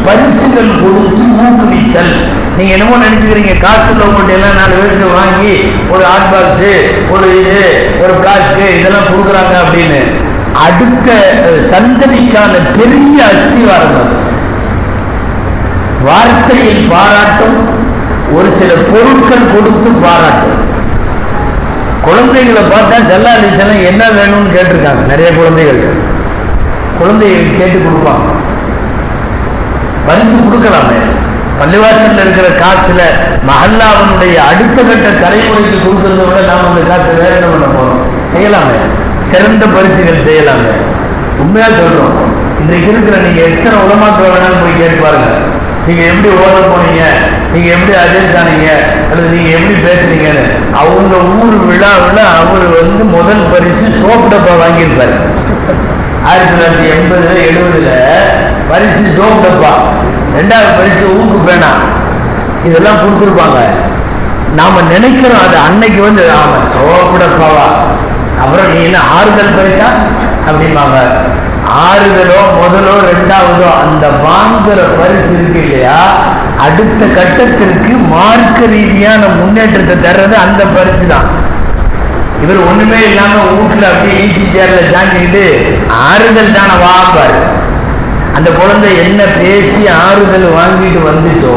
பரிசுகள் கொடுத்து ஊக்குவித்தல். நீங்க என்னமோ நினைச்சுக்கிறீங்க, காசு உள்ளவங்கள்ட்ட எல்லாம் 4 பேருக்கு வாங்கி ஒரு ஹாட் பாக்ஸ், ஒரு ஒரு பிளாஸ்டிக் இதெல்லாம் கொடுக்குறாங்க அப்படின்னு. அடுத்த சந்ததிக்கான பெரிய அஸ்திவாரம் அது. வார்த்தையில் பாராட்டும், ஒரு சில பொருட்கள் கொடுத்து பாராட்டும். குழந்தைகளை பார்த்தா செல்லாலிசெல்லாம் என்ன வேணும்னு கேட்டிருக்காங்க நிறைய குழந்தைகள் கேட்டு கொடுப்பாங்க. பரிசு கொடுக்கலாமே. பள்ளிவாசலில் இருக்கிற காசுல மஹல்லாவினுடைய அடுத்த கட்ட தலைமுறைக்கு கொடுக்கறத விட நாம் அந்த காசை வேற என்ன பண்ண போறோம்? செய்யலாமே, சிறந்த பரிசுகள் செய்யலாமே. உண்மையா சொல்றோம். இன்றைக்கு இருக்கிற நீங்க எத்தனை உலமாக்கள் வேணாலும் போய் கேட்டு பாருங்க. நீங்க எப்படி ஓத போனீங்க, நீங்க எப்படி அஜெண்ட் ஆனீங்க, அல்லது நீங்க எப்படி பேசுறீங்கன்னு. அவங்க ஊர் விழாவில் அவர் முதல் பரிசு சோப்பு டப்பா வாங்கியிருப்பாரு. 1980 70 பரிசு சோப்பு டப்பா, 2வது பரிசு ஊக்கு பேனா, இதெல்லாம் கொடுத்துருப்பாங்க. நாம நினைக்கிறோம் அது அன்னைக்கு ஆமா சோப்பு டப்பாவா, அப்புறம் நீ என்ன ஆறுதல் பரிசா அப்படிம்பாங்க. ஆறுதலோ முதலோ 2வதோ அந்த வாங்குற பரிசு இருக்கு இல்லையா, அடுத்த கட்டத்திற்கு மார்க்க ரீதியான முன்னேற்றத்தை தர்றது அந்த பரிசு தான். இவர் ஒண்ணுமே இல்லாம வீட்டுல அப்படியே ஈசி சேர்ல சாஞ்சிக்கிட்டு ஆறுதல் தானே வாப்பாரு. அந்த குழந்தை என்ன பேசி ஆறுதல் வாங்கிட்டு வந்துச்சோ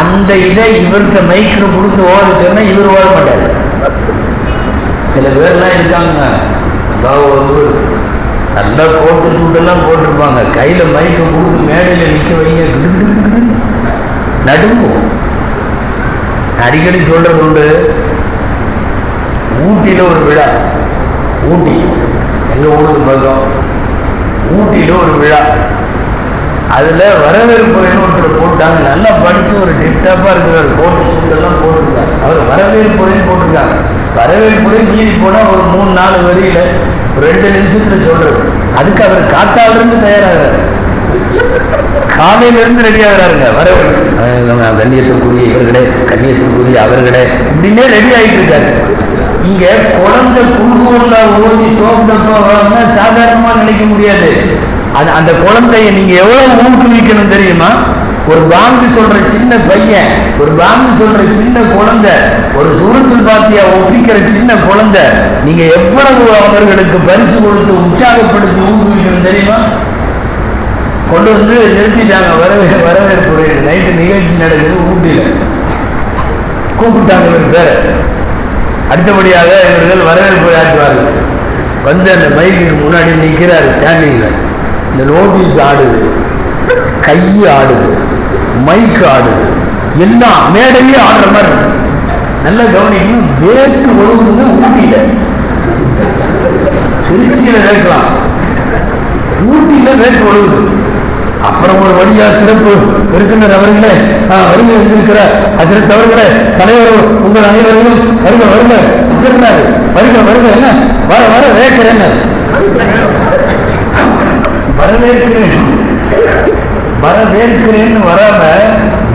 அந்த இதை இவர்கிட்ட மைக்கு கொடுத்து ஓட சொன்னா இவர் ஓட மாட்டாரு. சில பேர்லாம் இருக்காங்க, நல்லா போட்டு சூட்டெல்லாம் போட்டிருப்பாங்க, கையில மைக்க கொடுத்து மேடையில நிக்க வைங்க, நடுங்கும். அடிக்கடி சொல்றது உண்டு. ஊட்டியில ஒரு விழா, ஊட்டி எங்க ஊருக்கு பக்கம், ஊட்டியில ஒரு விழா. அதுல வரவேற்புரைன்னு ஒருத்தர் போட்டாங்க. நல்லா படிச்சு ஒரு டிப்டாப்பா இருக்கிறார், போட்டு சூட்டெல்லாம் போட்டிருக்காரு. அவர் வரவேற்புரைன்னு போட்டிருக்காங்க. வரவேற்புரை மீறி போனா ஒரு 3-4 வரியில 2 நிமிஷத்துல சொல்றது. அதுக்கு அவர் காத்தால இருந்து தயாராகிறார், காலையில இருந்து ரெடி ஆகிறாருங்க. கண்ணியத்திற்குரிய இவர்களே, கண்ணியத்திற்குரிய அவர்களே இப்படின்னே ரெடி ஆகிட்டு இருக்காரு. இங்க குழந்தை குழுகுவல்ல ஓதி சோப்பிட்டப்பா சாதாரணமா நினைக்க முடியாது. அந்த குழந்தைய நீங்க எவ்வளவு ஊக்குவிக்கணும் தெரியுமா? ஒரு பாங்கு சொல்ற சின்ன பையன், ஒரு பாங்கு சொல்ற சின்ன குழந்தை, ஒரு சூரத்துல் பாத்தியா ஒப்பிக்கிற சின்ன குழந்தை, நீங்க எவ்வளவு அவர்களுக்கு பரிசு கொடுத்து உற்சாகப்படுத்தி ஊக்குவிக்கணும் தெரியுமா? கொண்டு நிறுத்திட்டாங்க வரவேற்புரை. நைட்டு நிகழ்ச்சி நடக்குது ஊட்டியில, கூப்பிட்டாங்க இவர் பேரை. அடுத்தபடியாக இவர்கள் வரவேற்பு ஆற்றுவார்கள். அந்த மைக்கு முன்னாடி நிற்கிறாரு ஸ்டாண்டிங்ல. இந்த நோட்டீஸ் ஆடுது, கை ஆடுது, மைக்கு ஆடுது, எல்லாம் மேடையே ஆடுற மாதிரி இருக்கு. நல்ல கவனிக்கணும். வேர்த்து ஒழுங்குதுங்க ஊட்டியில. திருச்சியில வேர்க்கலாம், ஊட்டியில வேர்த்து ஒழுகுது. அப்புறம் ஒரு வழியா சிறப்பு விருந்தினர் அவர்களே, வருகை வந்திருக்கிற அசிரத் அவர்களே, தலைவர் உங்கள் அனைவர்களும் வருக வருக வருக வருக, என்ன வர வர வேக்கிறேன், வரவேற்கிறேன்னு வராம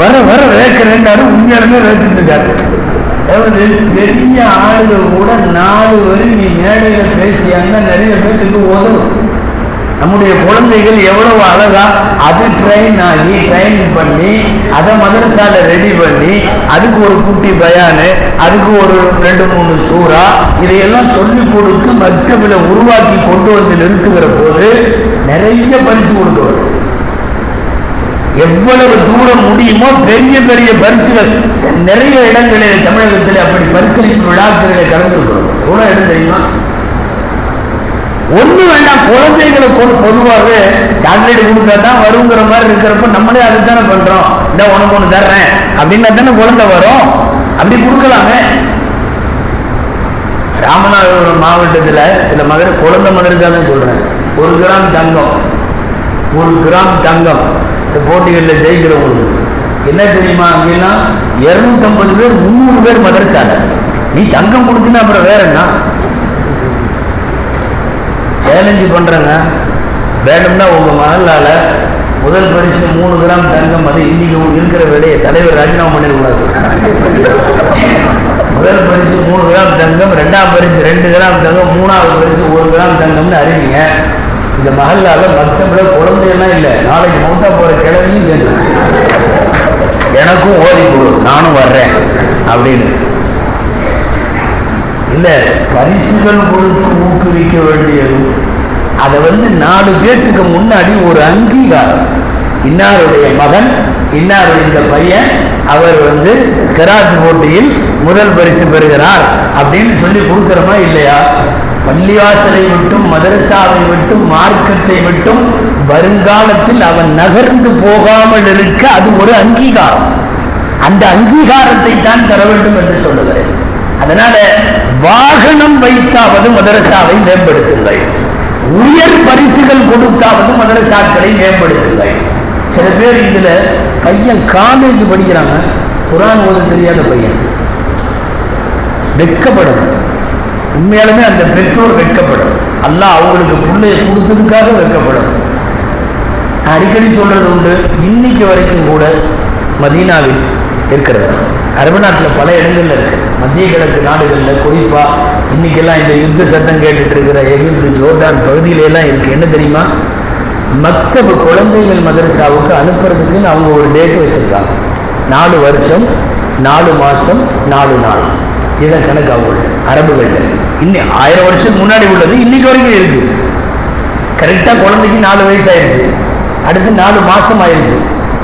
வர வர வேக்கிறேன்னு உண்மையாலுமே வேர்த்துட்டு இருக்காரு. அதாவது பெரிய ஆளுகள் கூட 4 வரி நீ மேடையில் பேசியாங்கன்னா நிறைய பேருக்கு உதவும். நம்முடைய குழந்தைகள் எவ்வளவு அழகா அது ட்ரெயின் ஆகி ட்ரெயின் பண்ணி அதை மதரசால ரெடி பண்ணி அதுக்கு ஒரு குட்டி பயானு, அதுக்கு ஒரு 2-3 சூறா, இதையெல்லாம் சொல்லி கொடுத்து மக்தபில் உருவாக்கி கொண்டு வந்து நிறுத்துகிற போது நிறைய பரிசு கொடுக்க வரும். எவ்வளவு தூரம் முடியுமோ பெரிய பெரிய பரிசுகள் நிறைய இடங்களில் தமிழகத்தில் அப்படி பரிசளிப்பு விழாக்களை கலந்துருக்கிறோம். எவ்வளவு இடம் தெரியுமா? ஒண்ணு வேண்டாம், குழந்தைகளை பொதுவாகவே சாக்லேட் கொடுத்தா தான் வருங்கிற மாதிரி இருக்கிறப்ப நம்மளே அதுதானே பண்றோம். இந்த உனக்கு ஒண்ணு தர்றேன் அப்படின்னா தானே குழந்தை வரும். அப்படி கொடுக்கலாமே. ராமநாதபுரம் மாவட்டத்தில் சில குழந்தை மதரசா தான் சொல்றேன். 1 கிராம் தங்கம், 1 கிராம் தங்கம் இந்த போட்டிகளில் ஜெயிக்கிறவங்களுக்கு என்ன தெரியுமா? அப்படின்னா 250 பேர் 300 பேர் மதரசால. நீ தங்கம் கொடுத்தீங்கன்னா அப்புறம் வேற என்ன? சேலஞ்சு பண்றேங்க. வேணும்னா உங்க மகளால முதல் பரிசு 3 கிராம் தங்கம், அது இன்னைக்கு இருக்கிற விலையை தலைவர் ராஜினாமா பண்ணிடக்கூடாது. முதல் பரிசு 3 கிராம் தங்கம், 2ஆம் பரிசு 2 கிராம் தங்கம், 3ஆவது பரிசு 1 கிராம் தங்கம்னு அறிவிங்க. இந்த மகளால மற்றபடி குழந்தையெல்லாம் இல்லை, நாளைக்கு மௌத்தா போற கிழமையும் சேர்ந்து எனக்கும் ஓதி கொடு, நானும் வர்றேன் அப்படின்னு இல்லை. பரிசுகள் கொடுத்து ஊக்குவிக்க வேண்டியதும் அதை 4 பேர்த்துக்கு முன்னாடி ஒரு அங்கீகாரம். இன்னாருடைய மகன், இன்னாருடைய இந்த பையன், அவர் கிராத் போட்டியில் முதல் பரிசு பெறுகிறார் அப்படின்னு சொல்லி கொடுக்கிறோமா இல்லையா? பள்ளிவாசலை விட்டும் மதரசாவை விட்டும் மார்க்கத்தை விட்டும் வருங்காலத்தில் அவன் நகர்ந்து போகாமல் இருக்க அது ஒரு அங்கீகாரம். அந்த அங்கீகாரத்தை தான் தர வேண்டும் என்று சொல்லுகிறேன். அதனால வாகனம் வைத்தாவது மதரசாவை மேம்படுத்துங்கள், உயர் பரிசுகள் கொடுத்தாவது மதரசாக்களை மேம்படுத்துங்கள். சில பேர் இதுல பையன் காலேஜ் படிக்கிறாங்க, குர்ஆன் ஓத தெரியாத பையன் வெட்கப்படும். உண்மையாலுமே அந்த பெற்றோர் வெட்கப்படும். அல்லாஹ் அவங்களுக்கு பிள்ளையை கொடுத்ததுக்காக வெட்கப்படும். நான் அடிக்கடி சொல்றது உண்டு, இன்னைக்கு வரைக்கும் கூட மதீனாவில் இருக்கிறது, அரபு நாட்டில் பல இடங்கள்ல இருக்கு, மத்திய கிழக்கு நாடுகளில் குறிப்பா இன்னைக்கெல்லாம் இந்த யுத்த சத்தம் கேட்டுட்டு இருக்கிற எகிப்து, ஜோர்டான் பகுதியில எல்லாம் இருக்கு. என்ன தெரியுமா? மக்தபு குழந்தைகள் மதரசாவுக்கு அனுப்புறதுக்குன்னு அவங்க ஒரு டேட் வச்சிருக்காங்க. 4 வருஷம் 4 மாசம் 4 நாள். இதான் கணக்கு அவங்க அரபுகள்கிட்ட. இன்னும் 1000 வருஷத்துக்கு முன்னாடி உள்ளது இன்னைக்கு வரைக்கும் இருக்கு. கரெக்டா குழந்தைக்கு 4 வயசு ஆயிடுச்சு, அடுத்து 4 மாசம் ஆயிடுச்சு,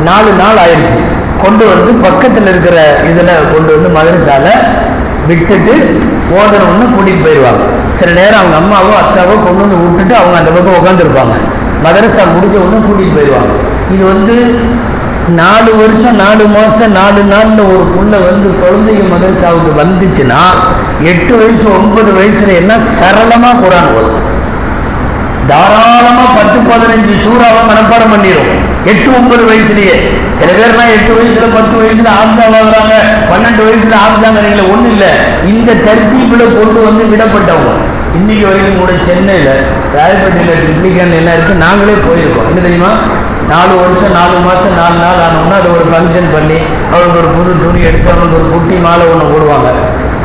4 நாள் ஆயிடுச்சு, கொண்டு பக்கத்தில் இருக்கிற இதில் கொண்டு மதரசால விட்டுட்டு ஓதனம்னு கூட்டிகிட்டு போயிடுவாங்க. சில நேரம் அவங்க அம்மாவோ அத்தாவோ கொண்டு விட்டுட்டு அவங்க அந்த பக்கம் உட்காந்துருப்பாங்க. மதரசா முடிஞ்ச உடனே கூட்டிகிட்டு போயிடுவாங்க. இது 4 வருஷம் 4 மாசம் 4 நாள்ல ஒரு புள்ள குழந்தைங்க மதரசாவுக்கு வந்துச்சுன்னா 8 வயசு 9 வயசுல எல்லாம் சரளமா குர்ஆன் ஓதும். தாராளமா 10-15 சூறாவை மனப்பாடம் பண்ணிடும் 8-9 வயசுலயே. சில பேர்லாம் 8 வயசுல 10 வயசுல ஆப்சா வாங்குறாங்க, 12 வயசுல ஆப்சாங்கிறீங்கள. ஒண்ணு இல்லை, இந்த தர்த்தீப்புல கொண்டு விடப்பட்டவங்க. இன்னைக்கு வரைக்கும் கூட சென்னையில ராயப்பேட்டையில் ட்ரிப்ளிகன் எல்லாம் இருக்கு, நாங்களே போயிருக்கோம். என்ன தெரியுமா? 4 வருஷம் 4 மாசம் 4 நாள் ஆனோம்னா அதை ஒரு ஃபங்க்ஷன் பண்ணி அவனுக்கு ஒரு புது துணி எடுத்து அவனுக்கு ஒரு குட்டி மாலை ஒன்று போடுவாங்க.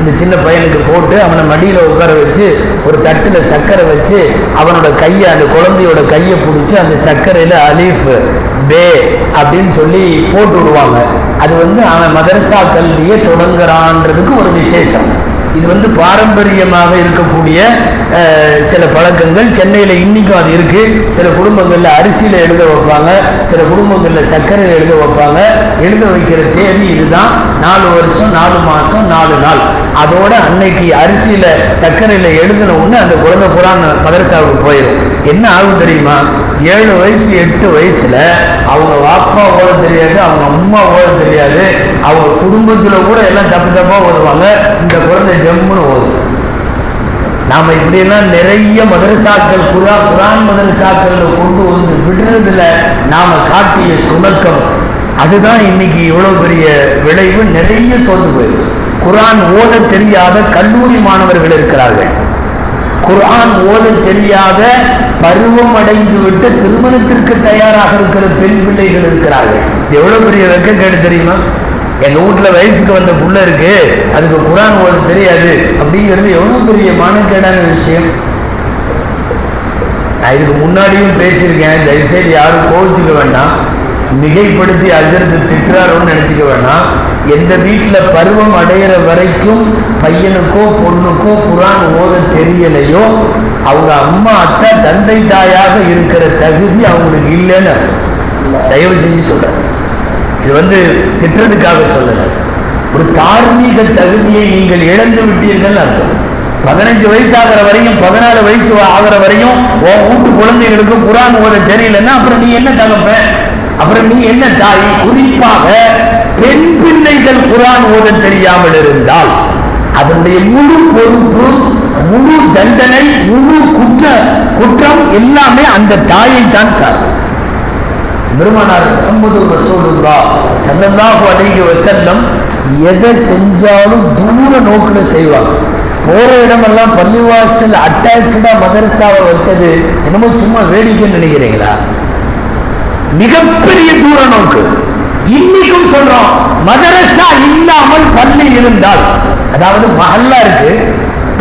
இந்த சின்ன பையனுக்கு போட்டு அவனை மடியில் உட்கார வச்சு ஒரு தட்டில் சர்க்கரை வச்சு அவனோட கையை, அந்த குழந்தையோட கையை பிடிச்சி அந்த சர்க்கரையில் அலீஃப் பே அப்படின்னு சொல்லி போட்டு விடுவாங்க. அது அவன் மதரசா கல்வியை தொடங்குறான்றதுக்கு ஒரு விசேஷம். இது பாரம்பரியமாக இருக்கக்கூடிய சில பழக்கங்கள். சென்னையில் இன்னைக்கும் அது இருக்கு. சில குடும்பங்களில் அரிசியில் எழுத வைப்பாங்க, சில குடும்பங்களில் சர்க்கரையில் எழுத வைப்பாங்க. எழுத வைக்கிற தேதி இதுதான், 4 வருஷம் 4 மாசம் 4 நாள். அதோட அன்னைக்கு அரிசியில சர்க்கரையில் எழுதின உடனே அந்த குழந்தை குர்ஆன் மதரசாவுக்கு போயிடும். என்ன ஆகும் தெரியுமா? 7 வயசு 8 வயசுல அவங்க வாப்பா ஓட தெரியாது, அவங்க அம்மா ஓட தெரியாது, அவங்க குடும்பத்துல கூட எல்லாம் தப்பு தப்பா ஓதுவாங்க. இந்த குழந்தை ஜம்முன்னு ஓதும். நாம இப்படியெல்லாம் நிறைய மதரசாக்கள் குர்ஆன் மதரசாக்கள் கொண்டு விடுறதுல நாம காட்டிய சுணக்கம், அதுதான் இன்னைக்கு இவ்வளவு பெரிய விளைவு. நிறைய சோர்ந்து போயிடுச்சு. குர்ஆன் ஓத தெரியாத கல்லூரி மாணவர்கள் இருக்கிறார்கள். குர்ஆன் ஓத தெரியாத பருவம் அடைந்து விட்டு திருமணத்திற்கு தயாராக இருக்கிற பெண் பிள்ளைகள் இருக்கிறார்கள். எவ்வளவு பெரிய வெட்கக்கேடு தெரியுமா? எங்க வீட்டுல வயசுக்கு வந்த புள்ள இருக்கு, அதுக்கு குரான் ஓத தெரியாது அப்படிங்கிறது எவ்வளவு பெரிய மானக்கேடான விஷயம். நான் இதுக்கு முன்னாடியும் பேசியிருக்கேன், தயவுசெய்து யாரும் கோவிச்சுக்க வேண்டாம், மிகைப்படுத்தி அஜர்த்து திட்டுறாரோன்னு நினைச்சுக்க வேண்டாம். எந்த வீட்டில் பருவம் அடையிற வரைக்கும் பையனுக்கோ பொண்ணுக்கோ குரான் ஓத தெரியலையோ அவங்க அம்மா அத்தா தந்தை தாயாக இருக்கிற தகுதி அவங்களுக்கு இல்லைன்னு தயவு செஞ்சு சொல்றேன். இது திட்டுறதுக்காக சொல்லல, ஒரு தார்மீக தகுதியை நீங்கள் இழந்து விட்டீர்கள் அர்த்தம். 15 வயசு ஆகிற வரையும் 14 வயசு ஆகிற வரையும் உன் வீட்டு குழந்தைகளுக்கு குரான் ஓத தெரியலன்னா அப்புறம் நீ என்ன தகப்ப, அப்புறம் நீ என்ன தாய்? குறிப்பாக பெண் பிள்ளைகள் குரான் ஓத தெரியாமல் இருந்தால் அதனுடைய முழு பொறுப்பு, முழு தண்டனை, முழு குற்றம் எல்லாமே அந்த தாயை தான் சார். பெருமானார் முஹம்மது ரசூலுல்லாஹ் ஸல்லல்லாஹு அலைஹி வஸல்லம் எதை செஞ்சாலும் தூர நோக்கில் செய்வாங்க. போற இடமெல்லாம் பள்ளிவாசல் அட்டாச்சா மதரசாவை வச்சது என்னமோ சும்மா வேடிக்கைன்னு நினைக்கிறீங்களா? மிகப்பெரிய தூர நோக்கு. இன்னைக்கும் சொல்றோம், மதரசா இல்லாமல் பள்ளி இருந்தால், அதாவது மஹல்லா இருக்கு,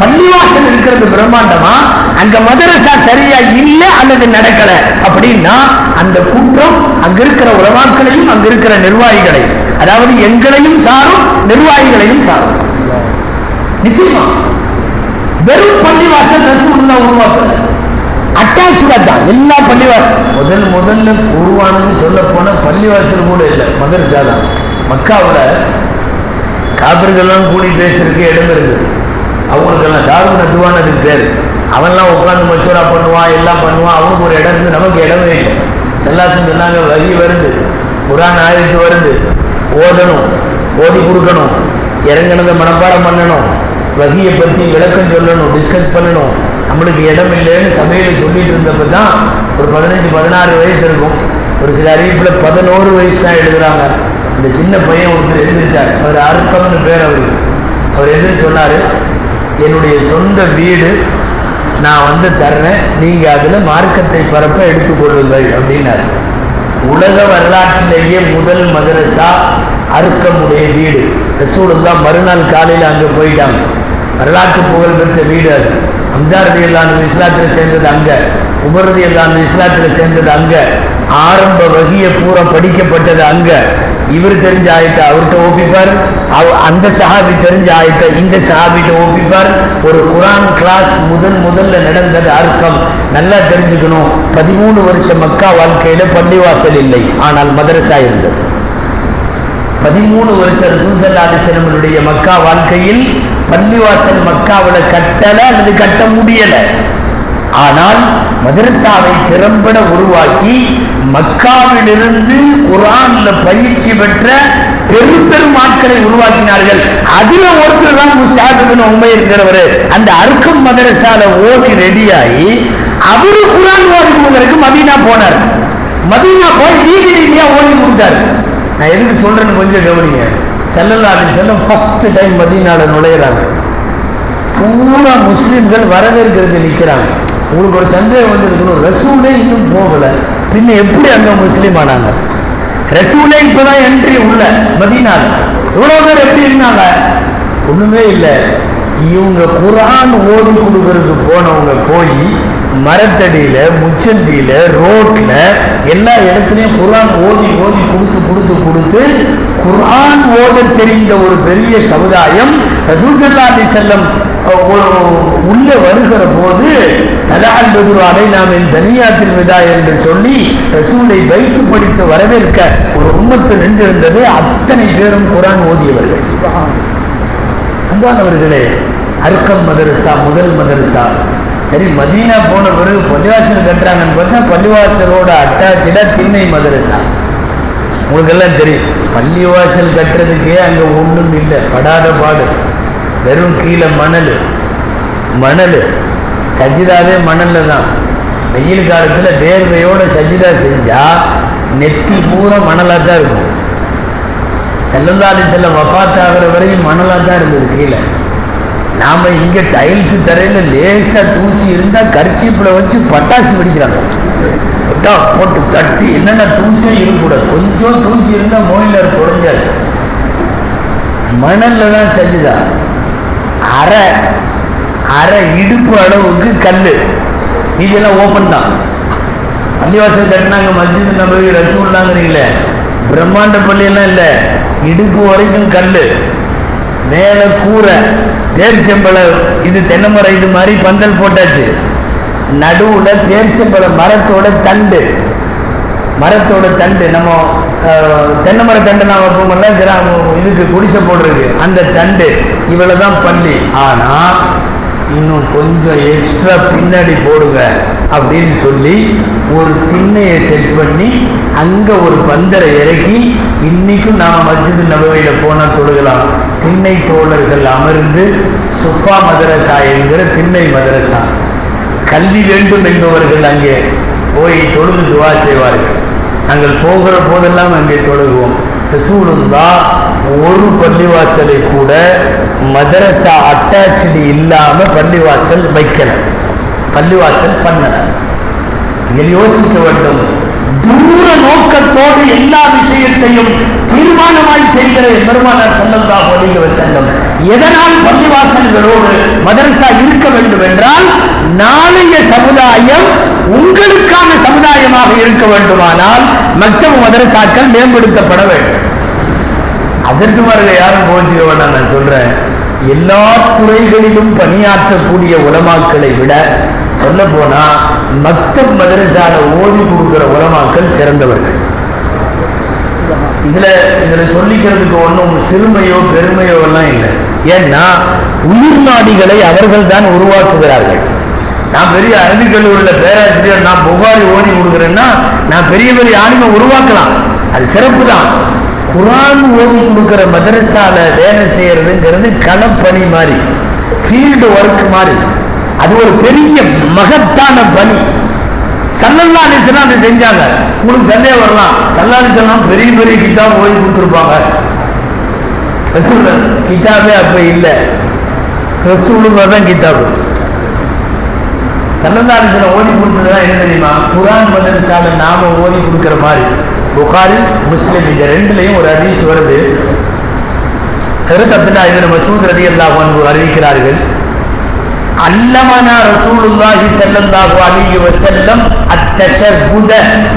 பள்ளிவாசல் இருக்கிறது பிரம்மாண்டமா, அங்க மதரசா சரியா இல்ல அல்லது நடக்கல அப்படின்னா அந்த குற்றம் அங்க இருக்கிற உலமாக்களையும் அங்க இருக்கிற நிர்வாகிகளையும், அதாவது எங்களையும் சாரும் நிர்வாகிகளையும் சாரும். நிச்சயமா வெறும் பள்ளிவாசல் ரசூலுல்லாஹ் உருவாக்கல, அட்டாச்சா தான் எல்லா பள்ளிவாசல். முதல்ல உருவானது சொல்ல போன பள்ளிவாசல் கூட இல்லை, மதரசா தான். மக்காவோட காபிர்கள்லாம் கூடி பேசுறதுக்கு இடம் இருக்குது. அவங்களுக்கெல்லாம் தாருன் நதுவானதுக்கு பேர். அவன்லாம் உட்காந்து மசூரா பண்ணுவான், எல்லாம் பண்ணுவான். அவனுக்கு ஒரு இடம் இருந்து நமக்கு இடமே இல்லை. செல்லாசன் சொன்னாங்க, வகி வருது, குரான் ஆயத்து வருது, ஓதணும், ஓதி கொடுக்கணும், இறங்கினதை மனப்பாடம் பண்ணணும், வகியை பற்றி விளக்கம் சொல்லணும், டிஸ்கஸ் பண்ணணும். நம்மளுக்கு இடம் இல்லைன்னு சபையில் சொல்லிட்டு இருந்தப்ப தான் ஒரு 15-16 வயசு இருக்கும். ஒரு சில அறிவிப்பில் 11 வயசு தான் எழுதுறாங்க. இந்த சின்ன பையன் ஒருத்தர் எழுந்திரிச்சார், அவர் அர்க்கம்னு பேர். அவர் எதிர்த்து சொன்னார், என்னுடைய சொந்த வீடு நான் தர்றேன், நீங்கள் அதில் மார்க்கத்தை பரப்ப எடுத்துக்கொள்ளுங்கள் அப்படின்னாரு. உலக வரலாற்றிலேயே முதல் மதரசா அர்க்கமுடைய வீடு. ரசூலுல்லாஹ் மறுநாள் காலையில் அங்கே போயிட்டாங்க. வரலாற்று புகழ் பெற்ற வீடு அது. ஹம்ஸா ரலியல்லாஹு அன்ஹு இஸ்லாத்தில் சேர்ந்தது அங்கே, உமர் ரலியல்லாஹு அன்ஹு இஸ்லாத்தில் சேர்ந்தது அங்கே, ஆரம்ப வகியை பூரா படிக்கப்பட்டது அங்கே. இவர் தெரிஞ்ச ஆயத்தை அவர்கிட்ட ஒப்பிப்பார், அந்த சஹாபி தெரிஞ்ச ஆயத்தை இந்த சஹாபிட்ட ஒப்பிப்பார். ஒரு குரான் கிளாஸ் முதல்ல நடந்தது அர்க்கம். நல்லா தெரிஞ்சுக்கணும், 13 வருஷம் மக்கா வாழ்க்கையில பள்ளிவாசல் இல்லை, ஆனால் மதரசா இருந்தது. 13 வருஷம் ரசூல் ஸல்லல்லாஹு அலைஹி வஸல்லம் மக்கா வாழ்க்கையில் பள்ளிவாசல் மக்காவில் கட்டல அல்லது கட்ட முடியல. ஆனால் மதரசாவை திறம்பட உருவாக்கி மக்காவிலிருந்து குர்ஆன்ல பயிற்சி பெற்ற பெரும் ஆட்களை உருவாக்கினார்கள். அதுல ஒருத்தர் தான் முஸ்அப் இப்னு உமைர்ங்கிறவர். அந்த அர்க்கம் மதரசால ஓதி ரெடியாகி அவரு குர்ஆன் ஓதி கொடுக்கறதுக்கு மதீனா போனார். மதீனா போய் வீதியா ஓதி கொடுத்தார். நான் எதுக்கு சொல்றேன்னு கொஞ்சம் கவனிங்க. ஸல்லல்லாஹு அலைஹி வஸல்லம் ஃபர்ஸ்ட் டைம் மதீனால நுழையிறாங்க. பூரா முஸ்லிம்கள் வரவேற்கிறது நிற்கிறாங்க. உங்களுக்கு ஒரு சந்தேகம் இருக்கணும், ரசூலே இன்னும் போகல, பின்ன எப்படி அங்க முஸ்லீம் ஆனாங்க? ரசூலே இப்பதான் என்ட்ரி உள்ள மதீனால. இவ்வளவு பேர் எப்படி இருந்தாங்க? ஒண்ணுமே இல்லை. இவங்க குர்ஆன் ஓதி கொடுக்கறதுக்கு போனவங்க போய் மரத்தடியில, முச்சந்தியில, ரோட்ல எல்லா இடத்துலையும் குர்ஆன் ஓதி கொடுத்து குர்ஆன் ஓத தெரிந்த ஒரு பெரிய சமுதாயம் ரசூல் ஸல்லல்லாஹு அலைஹி வஸல்லம் உள்ளே வருகிற போது தலஅல் பத்ரு அலைனா மின் தனியாத்தில் விதா என்று சொல்லி ரசூலை வைத்து படித்து வரவேற்க ஒரு உம்மத்து நின்றிருந்தது. அத்தனை பேரும் குர்ஆன் ஓதியவர்கள். அன்பானவர்களே, அர்க்கம் மதரசா முதல் மதரசா. சரி, மதீனா போன பிறகு பள்ளிவாசல் கட்டுறாங்கன்னு பார்த்தா பள்ளிவாசலோட அட்டாச்சா திண்ணை மதரசா. உங்களுக்கு எல்லாம் தெரியும், பள்ளிவாசல் கட்டுறதுக்கே அங்கே ஒன்றும் இல்லை, படாத பாடு. வெறும் கீழே மணல் சஜிதாவே மணல்ல தான். வெயில் காலத்தில் வேர்வையோட சஜிதா செஞ்சா நெத்தி பூரா மணலாக தான் இருக்கும். ஸல்லல்லாஹு அலைஹி வஸல்லம் வஃபாத் ஆகிற வரையும் மணலாக தான் இருந்தது கீழே. நாம் இங்கே டைல்ஸு தரையில் லேசாக தூசி இருந்தால் கர்ச்சீப்பில் வச்சு பட்டாசு வெடிக்கிறாங்க. போட்டு தட்டி என்னென்ன தூசியும் இருக்கக்கூடாது. கொஞ்சம் தூசி இருந்தால் மோயிலர் குறைஞ்சாரு. மணல்ல தான் சஜிதா. அரை அரை இடுப்பு அளவுக்கு கல், இதெல்லாம் ஓப்பன் தான். பள்ளிவாசல் கட்டினாங்க, மஸ்ஜித் நபவி ரசூலுல்லாஹ்ங்கறீங்களே, பிரம்மாண்ட பள்ளியெல்லாம் இல்லை, இடுப்பு வரைக்கும் கல், மேலே கூரை, பேரிச்சம்பழம், இது தென்னை மரம் இது மாதிரி பந்தல் போட்டாச்சு. நடுவில் பேரிச்சம்பழ மரத்தோட தண்டு, நம்ம தென்னை மர தண்டுலாம் வைப்போம்ல இதுக்கு குடிசை போடுறது, அந்த தண்டு, இவ்வளவுதான் பள்ளி. ஆனா இன்னும் கொஞ்சம் எக்ஸ்ட்ரா பின்னாடி போடுங்க அப்படின்னு சொல்லி ஒரு திண்ணையை செட் பண்ணி அங்க ஒரு பந்தரை இறக்கி, இன்னைக்கும் நாம மஸ்ஜித் நபவியில போனா தொழுகலாம். திண்ணை தோழர்கள் அமர்ந்து சுஃபா மதரசா என்கிற திண்ணை மதரசா, கல்வி வேண்டும் என்பவர்கள் அங்கே போய் தொழுது துவா செய்வார்கள். நாங்கள் போகிற போதெல்லாம் அங்கே தொழுகுவோம். ரசூலுல்லாஹ் ஒரு பள்ளிவாசலை கூட மதரசா அட்டாச்சு இல்லாம பள்ளிவாசல் வைக்கல, பள்ளிவாசல் பண்ணல. நீங்கள் யோசிக்க வேண்டும். தூர நோக்கத்தோடு எல்லா விஷயத்தையும் தீர்மானமாய் செய்கிற பெருமானார் ஸல்லல்லாஹு அலைஹி வஸல்லம் எதனால் பள்ளிவாசல்களோடு மதரசா இருக்க வேண்டும் என்றால், நாளைய சமுதாயம் உங்களுக்கான சமுதாயமாக இருக்க வேண்டுமானால் மக்தப் மதரசாக்கள் மேம்படுத்தப்பட வேண்டும். அசர்த்துமார்கள் யாரும் போச்சுக்க வேண்டாம். நான் சொல்றேன், எல்லா துறைகளிலும் பணியாற்றக்கூடிய உலமாக்களை விட சொல்ல போனா மக்தப் மதரசால ஓதி கொடுக்கிற உலமாக்கள் சிறந்தவர்கள். இதுல சொல்லிக்கிறதுக்கு ஒன்றும் சிறுமையோ பெருமையோ எல்லாம் இல்லை. ஏன்னா உயிர் நாடிகளை அவர்கள் தான் உருவாக்குகிறார்கள். நான் பெரிய அரபிக் கல்லூரியில் பேராசிரியர், நான் புகாரி ஓதி கொடுக்குறேன்னா நான் பெரிய பெரிய ஆளுமை உருவாக்கலாம், அது சிறப்பு தான். குரான் ஓதி கொடுக்கிற மதரசால வேலை செய்யறதுங்கிறது களப்பணி மாதிரி, ஃபீல்டு ஒர்க் மாதிரி, அது ஒரு பெரிய மகத்தான பணி. ஸல்லல்லாஹு அலைஹி வஸல்லம் அதை செஞ்சாங்க. உங்களுக்கு சந்தேகம் வரலாம், ஸல்லல்லாஹு அலைஹி வஸல்லம் பெரிய பெரிய கிதாப் ஓதி கொடுத்துருப்பாங்க. ரசூலுல்லாஹ் கிதாபே அப்ப இல்லை, ரசூலுல்லாஹ் தான் கிதாபு. ஸல்லல்லாஹு அலைஹி வஸல்லம் ஓதி கொடுத்ததுதான் என்ன தெரியுமா? குரான் மதரசால நாம ஓதி கொடுக்கிற மாதிரி. புகாரி முஸ்லிம் இந்த ரெண்டுலையும் ஒரு ஹதீஸ் வருது. ஹஜ்ரத் அப்துல்லாஹ் இப்னு மஸ்ஊத் ரலியல்லாஹு அன்ஹு அறிவிக்கிறார்கள், அல்லமனா ரசூலுல்லாஹி ஸல்லல்லாஹு அலைஹி வஸல்லம் அத்தஷஹுத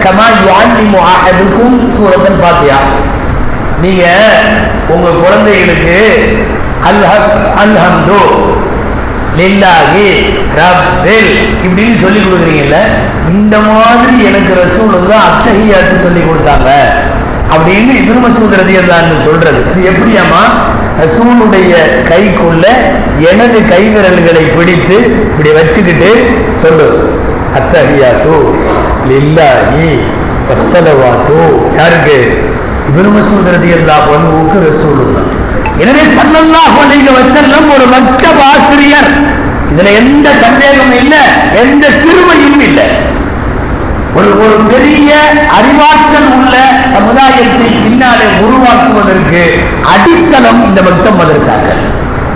கமா யுஅல்லிமு அஹதுக்கும் சூரத்துல் ஃபாத்திஹா. நீங்க உங்க குழந்தைகளுக்கு அல்ஹம்து லில்லாஹி ரப்பில் இப்படின்னு சொல்லி கொடுக்குறீங்கல்ல, இந்த மாதிரி எனக்கு ரசூலுல்லாஹ் அத்தஹியாத்து சொல்லி கொடுத்தாங்க அப்படின்னு இப்னு மஸ்ஊத் ரலியல்லாஹு அன்ஹு சொல்றது. இது எப்படியாமா? ரசூலுடைய கைக்குள்ள எனது கைவிரல்களை பிடித்து இப்படி வச்சுக்கிட்டு சொல்லு, அத்தஹியாத்து லில்லாஹி வஸ்ஸலவாத்து. யாருக்கு? இப்னு மஸ்ஊத் ரலியல்லாஹு அன்ஹுவுக்கு ரசூலுல்லாஹ். எனவே ஸல்லல்லாஹு அலைஹி வஸல்லம் ஒரு மக்தப் ஆசிரியர், இதுல எந்த சந்தேகமும் இல்லை, எந்த சிறுமையும் இல்லை. ஒரு பெரிய அறிவாற்றல் உள்ள சமுதாயத்தை பின்னாலே உருவாக்குவதற்கு அடித்தளம் இந்த மக்தப் மதரசாக்கள்.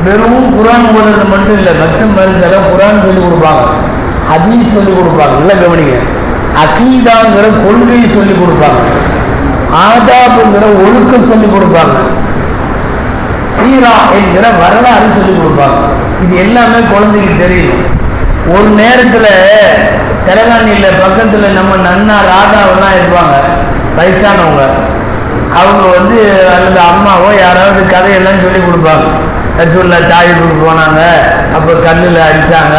வெறும் குரான் ஓதுறது மட்டும் இல்லை, மக்தப் மதரசால குரான் சொல்லிக் கொடுப்பாங்க, ஹதீஸ் சொல்லிக் கொடுப்பாங்க. நல்லா கவனிங்க, அகீதாங்கிற கொள்கையை சொல்லிக் கொடுப்பாங்க, ஆதாபுங்கிற ஒழுக்கம் சொல்லிக் கொடுப்பாங்க, சீரா என்கிற வரலாறு சொல்லிக் கொடுப்பாங்க. இது எல்லாமே குழந்தைக்கு தெரியணும். ஒரு நேரத்தில் தெலங்கானியில் பக்கத்தில் நம்ம நன்னா ராதாவெல்லாம் இருப்பாங்க, வயசானவங்க. அவங்க அல்லது அம்மாவோ யாராவது கதையெல்லாம் சொல்லி கொடுப்பாங்க. ரசூலுல்லாஹ் தாயிஃபுக்கு போனாங்க, அப்போ கல்லில் அடித்தாங்க,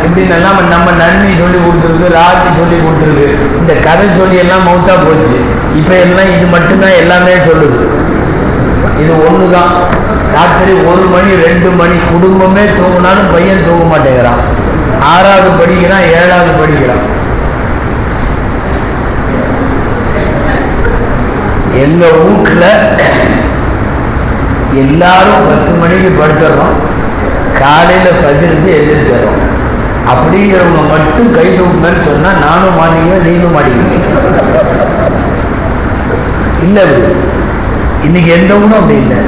இப்படின்னு எல்லாம் நம்ம நன்னி சொல்லி கொடுத்துருக்கு, ராஜி சொல்லி கொடுத்துருக்கு. இந்த கதை சொல்லி எல்லாம் மௌத்தா போச்சு. இப்போ எல்லாம் இது மட்டும்தான் எல்லாமே சொல்லுது. இது ஒன்று தான். ராத்திரி 1 மணி 2 மணி குடும்பமே தூங்கினாலும் பையன் தூங்க மாட்டேங்கிறான். 6வது படிக்கிறான், 7வது படிக்கிறான். எங்க வீட்டில் எல்லாரும் 10 மணிக்கு படுத்துறோம், காலையில் ஃபஜ்ருக்கு எந்திரிச்சிடறோம். அப்படிங்கிறவங்க மட்டும் கை தூக்குங்கன்னு சொன்னால் நானும் மாட்டிக்குவேன், நீங்களும் மாட்டிக்குவீங்க. இல்லை, இன்னைக்கு எந்த ஒன்றும் அப்படி இல்லை.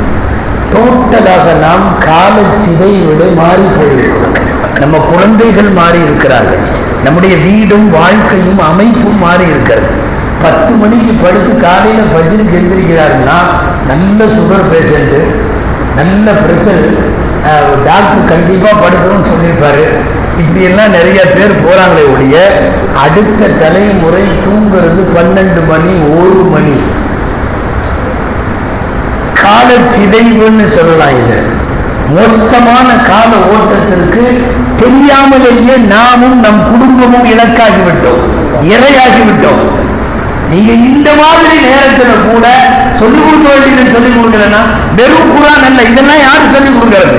டோட்டலாக நாம் கால சிதைவிட மாறி போயிருக்கிறோம். நம்ம குழந்தைகள் மாறி இருக்கிறார்கள், நம்முடைய வீடும் வாழ்க்கையும் அமைப்பும் மாறி இருக்கிறது. 10 மணிக்கு படுத்து காலையில் ஃபஜ்ருக்கு எந்திரிக்கிறாருன்னா நல்ல சுகர் பேஷண்ட்டு, நல்ல ப்ரெஷர், டாக்டர் கண்டிப்பாக படுக்கணும்னு சொல்லியிருப்பாரு. இப்படியெல்லாம் நிறைய பேர் போகிறாங்களே ஒழிய அடுத்த தலைமுறை தூங்குறது 12 மணி 1 மணி. கால சிதைவுன்னு சொல்லலாம். இது மோசமான கால ஓட்டத்திற்கு தெரியாமலேயே நாமும் நம் குடும்பமும் இலக்காகிவிட்டோம், இரையாகிவிட்டோம். நீங்க இந்த மாதிரி நேரத்தில் கூட சொல்லிக் கொடுக்க வேண்டியது சொல்லிக் கொடுக்கலன்னா வெறும் குர்ஆன் அல்ல. இதெல்லாம் யாரு சொல்லிக் கொடுக்கிறது?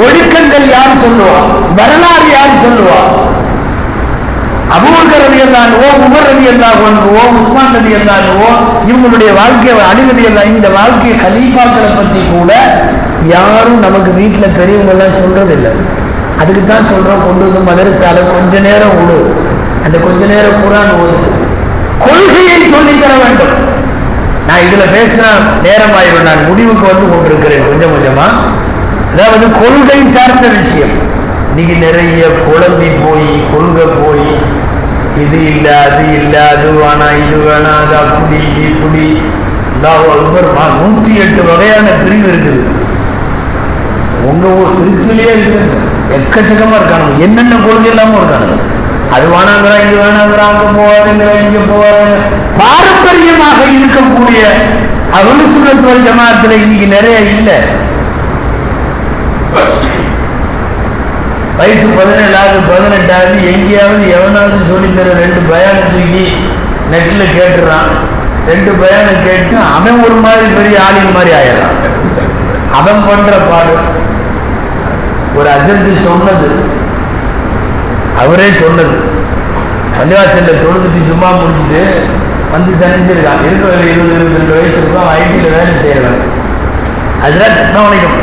ஒழுக்கங்கள் யாரு சொல்லுவா? வரலாறு யாரு சொல்லுவா? அபூபக்கர் ரலியல்லாஹு, உமர் ரலியல்லாஹு, உஸ்மான் ரலியல்லாஹு, இவங்களுடைய வாழ்க்கையை அணுகுதியெல்லாம், இந்த வாழ்க்கை கலீஃபாக்களை பற்றி கூட யாரும் நமக்கு வீட்டில் பெரியவங்க எல்லாம் சொல்றது இல்லை. அதுக்கு தான் சொல்றோம், கொண்டு வந்து மதரசால கொஞ்ச நேரம் விடு, அந்த கொஞ்ச நேரம் குர்ஆன் ஓது, கொள்கையை சொல்லித் தர வேண்டும். நான் இதுல பேசினா நேரமாயிரும், நான் முடிவுக்கு வந்து கொண்டிருக்கிறேன் கொஞ்சம் கொஞ்சமா. அதாவது கொள்கை சார்ந்த விஷயம். இன்னைக்கு நிறைய குழம்பி போய் கொள்கை போய் இது இல்லை அது இல்லை, அது வேணாம் இது வேணாம், அது அப்படி இப்படி, அல்லாஹ் அக்பர். 108 வகையான பிரிவு இருக்குது. உங்க ஊர் திருச்சியிலேயே இருக்குது, எக்கச்சக்கமா இருக்கானு, என்னென்ன கொள்கை இல்லாம இருக்கானு. அது வேணாங்கிறா, இது வேணாங்கிறா, அங்க போவாதுங்கிற, இங்க போவாது. பாரம்பரியமாக இருக்கக்கூடிய அஹ்லு சுன்னத் வல் ஜமாஅத்துல இன்னைக்கு நிறைய இல்லை. வயசு 17ஆவது 18ஆவது எங்கேயாவது எவனாவது சொல்லித்தர 2 பயானை தூக்கி நெட்டில் கேட்டுறான். 2 பயானை கேட்டு அவன் ஒரு மாதிரி பெரிய ஆளின் மாதிரி ஆயிடுறான். அவன் பண்ற பாடு. ஒரு அஜர்த்து சொன்னது, அவரே சொன்னது, பள்ளிவாசல்ல தொழுதுட்டு சும்மா முடிச்சுட்டு வந்து சந்திச்சிருக்கான். இருக்க 20-22 வயசு இருக்கும், ஐடியில் வேலை செய்யறவன். அதுதான் கிருஷ்ணவணிகம்.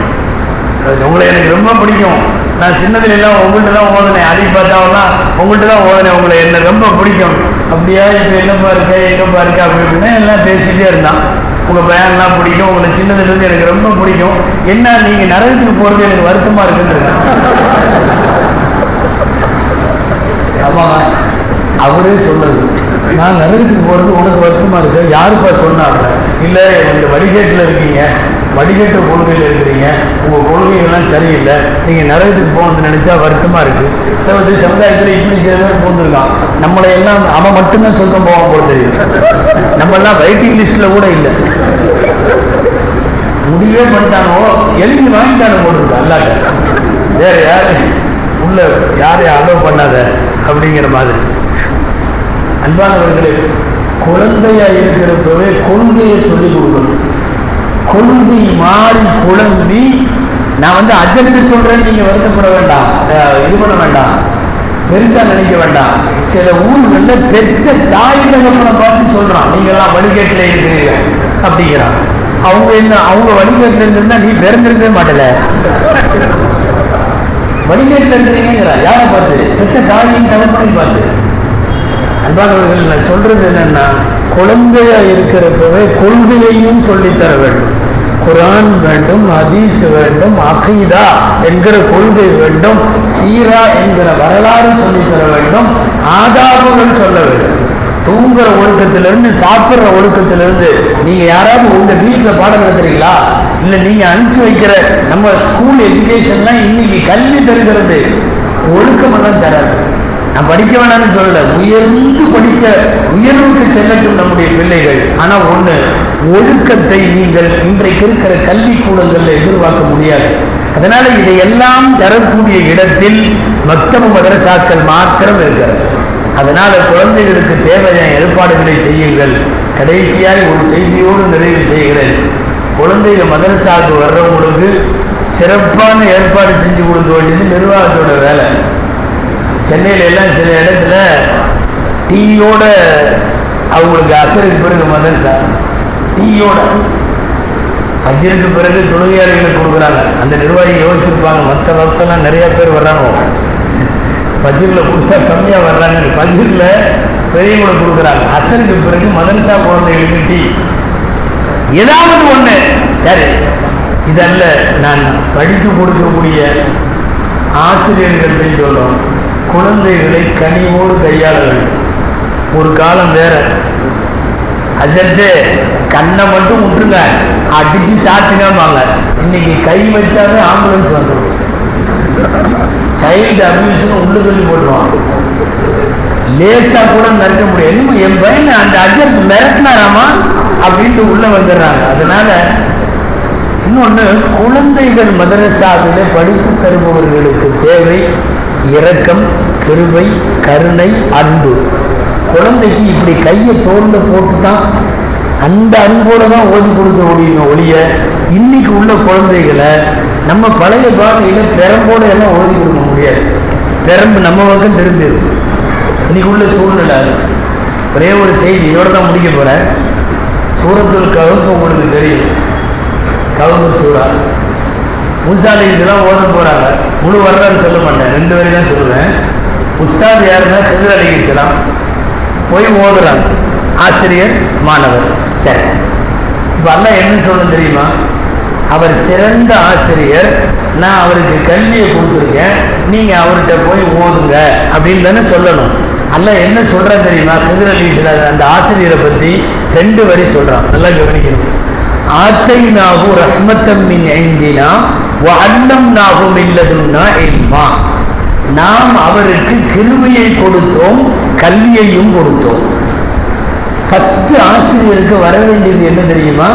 உங்களை எனக்கு ரொம்ப பிடிக்கும், நான் சின்னதுல எல்லாம் உங்கள்கிட்ட தான் ஓதுனேன், அடி பார்த்தாவெல்லாம் உங்கள்கிட்ட தான் ஓதுனேன், உங்களை என்ன ரொம்ப பிடிக்கும். அப்படியா இப்போ என்னப்பா இருக்க எங்கப்பா இருக்க அப்படி இப்படின்னா எல்லாம் பேசிகிட்டே இருந்தான். உங்கள் பயான்லாம் பிடிக்கும், உங்களை சின்னதுலேருந்து எனக்கு ரொம்ப பிடிக்கும். என்ன நீங்கள் நரகத்துக்கு போகிறது எனக்கு வருத்தமாக இருக்குன்னு. ஆமாம், அவரே சொன்னது, நான் நரகத்துக்கு போகிறது உனக்கு வருத்தமாக இருக்கு. யாருப்பா சொன்னாங்க? இல்லை, இந்த வடிகேட்டில் இருக்கீங்க, வடிகட்ட கொள்கையில் இருக்கிறீங்க, உங்கள் கொள்கைகள்லாம் சரியில்லை, நீங்கள் நரகத்துக்கு போகணும்னு நினச்சா வருத்தமாக இருக்குது. அதாவது சமுதாயத்தில் இப்படி சில பேர் போந்துருக்கான். நம்மளை எல்லாம் அவன் மட்டும்தான் சொந்தம் போக போல தெரியுது. நம்மெல்லாம் வெயிட்டிங் லிஸ்ட்டில் கூட இல்லை. முடிவே பண்ணிட்டானோ, எழுதி வாங்கிட்டானோ போடுறது அல்லாட்ட, வேற யாரு உள்ள யாரையும் அலோவ் பண்ணாத அப்படிங்கிற மாதிரி. அன்பானவர்களே, குழந்தையா இருக்கிறப்பவே கொள்கையை சொல்லிக் கொடுக்கணும். கொள்கை மாறி குழம்பி நான் அஜர்த்து சொல்றேன்னு நீங்க வருத்தப்பட வேண்டாம், இது பண்ண வேண்டாம், பெருசா நினைக்க வேண்டாம். சில ஊர்களில் பெற்ற தாய் தகப்பனை பார்த்து சொல்றான், நீங்க எல்லாம் வழிகேட்டில் இருக்கிறீங்க அப்படிங்கிறான். அவங்க என்ன, அவங்க வழிகேட்டில் இருந்திருந்தா நீ பிறந்திருக்கவே மாட்டல, வழிகேட்டில் இருக்கிறீங்கிறா. யாரை பார்த்து? பெற்ற தாயின் தகப்பனை பார்த்து. அன்பானவர்கள், நான் சொல்றது என்னன்னா, குழந்தையா இருக்கிறப்பவே கொள்கையையும் சொல்லித்தர வேண்டும். குர்ஆன் வேண்டும், ஹதீஸ் வேண்டும், அகீதா என்கிற கொள்கை வேண்டும், சீரா என்கிற வரலாறு சொல்லித்தர வேண்டும், ஆதாபங்கள் சொல்ல வேண்டும். தூங்குற ஒழுக்கத்திலிருந்து சாப்பிட்ற ஒழுக்கத்திலிருந்து. நீங்க யாராவது உங்க வீட்டில் பாடம் நடத்துறீங்களா? இல்லை நீங்க அனுப்பிச்சு வைக்கிற நம்ம ஸ்கூல் எஜுகேஷன்லாம் இன்னைக்கு கல்வி தருகிறது, ஒழுக்கமெல்லாம் தராது. நான் படிக்க வேணாம்னு சொல்லல, உயர்ந்து படிக்க உயர்வுக்கு செல்லட்டும் நம்முடைய பிள்ளைகள். ஆனா ஒண்ணு, ஒழுக்கத்தை நீங்கள் இன்றைக்கு இருக்கிற கல்வி கூடங்கள்ல எதிர்பார்க்க முடியாது. அதனால இதையெல்லாம் தரக்கூடிய இடத்தில் மக்தபு மதரசாக்கள் மாத்திரம் இருக்கிறது. அதனால குழந்தைகளுக்கு தேவையான ஏற்பாடுகளை செய்யுங்கள். கடைசியாக ஒரு செய்தியோடு நிறைவு செய்கிறேன். குழந்தைகள் மதரசாவுக்கு வர்றவங்களுக்கு சிறப்பான ஏற்பாடு செஞ்சு கொடுக்க வேண்டியது நிர்வாகத்தோட வேலை. சென்னையில எல்லாம் சில இடத்துல டீயோட அவங்களுக்கு அசருக்கு பிறகு மதரசா, டீயோட ஃபஜ்ருக்கு பிறகு தொழுகையாளர்களுக்கு கொடுக்குறாங்க. அந்த நிர்வாகி யோசிச்சிருப்பாங்க, மற்ற வக்தெல்லாம் நிறைய பேர் வர்றாங்க, ஃபஜ்ரில் கொடுத்தா கம்மியாக வர்றாங்க, ஃபஜ்ரில் பெரியவங்களுக்கு கொடுக்குறாங்க, அசருக்கு பிறகு மதரசா குழந்தைகளுக்கு டீ. ஏதாவது ஒன்று சரி, இதல்ல நான் படித்து கொடுக்கக்கூடிய ஆசிரியர்கள்ட்ட சொல்றோம், குழந்தைகளை கனிவோடு கையாள வேண்டும். ஒரு காலம் வேற, அசத்து கண்ணை மட்டும் விட்டுருங்க, அடிச்சு சாத்தினாமாங்க. இன்னைக்கு கை வச்சாவே ஆம்புலன்ஸ் வந்துடும். சைல்டு அபியூஸ் உள்ள சொல்லி போட்டுருவான். லேசா கூட மிரட்ட முடியும். என்னமோ என் பையன் அந்த அஜர் மிரட்டினாராமா அப்படின்ட்டு உள்ள வந்துடுறாங்க. அதனால இன்னொன்று, குழந்தைகள் மதரசாவிலே படித்து தருபவர்களுக்கு தேவை இரக்கம், கிருபை, கருணை, அன்பு. குழந்தைக்கு இப்படி கையை தோண்ட போட்டு தான் அந்த அன்போடு தான் ஓதி கொடுக்க முடியும் ஒழிய, இன்னைக்கு உள்ள குழந்தைகளை நம்ம பழைய பாதையில் பெரம்போடு எல்லாம் ஓதி கொடுக்க முடியாது. பெரம்பு நம்ம பக்கம் திரும்பிடும். இன்னைக்கு உள்ள சூழ்நிலை. ஒரே ஒரு செய்தி இதோட தான் முடிக்க போகிறேன். சூரத்துல் கஹஃப் உங்களுக்கு தெரியும். கஹஃப் சூரா மூசா அலைஹிஸ்ஸலாம் ஓத போகிறாங்க. முழு வரலாறு சொல்ல மாட்டேன், 2 வரை தான் சொல்லுவேன். உஸ்தாத் யாருன்னா ஹித்ர் அலைஹிஸ்ஸலாம் போய் ஓதுறாங்க. ஆசிரியர், மாணவர். சரி, இப்போ அல்லாஹ் என்ன சொல்லணும் தெரியுமா? அவர் சிறந்த ஆசிரியர், நான் அவருக்கு கல்வியை கொடுத்துருக்கேன், நீங்கள் அவர்கிட்ட போய் ஓதுங்க அப்படின்னு தானே சொல்லணும். அல்லாஹ் என்ன சொல்கிறான் தெரியுமா? ஹித்ர் அலைஹிஸ்ஸலாம் அந்த ஆசிரியரை பற்றி 2 வரி சொல்கிறான். நல்லா கவனிக்கணும். ஆத்தைனாஹு ரஹ்மத்தம் மின் இந்தினா வ அல்லம்னாஹு மின் லதுன்னா இல்மா. நாம் அவருக்கு கிருபையை கொடுத்தோம், கல்வியையும் கொடுத்தோம். ஃபர்ஸ்ட் ஆசிரியருக்கு வர வேண்டியது என்ன தெரியுமா?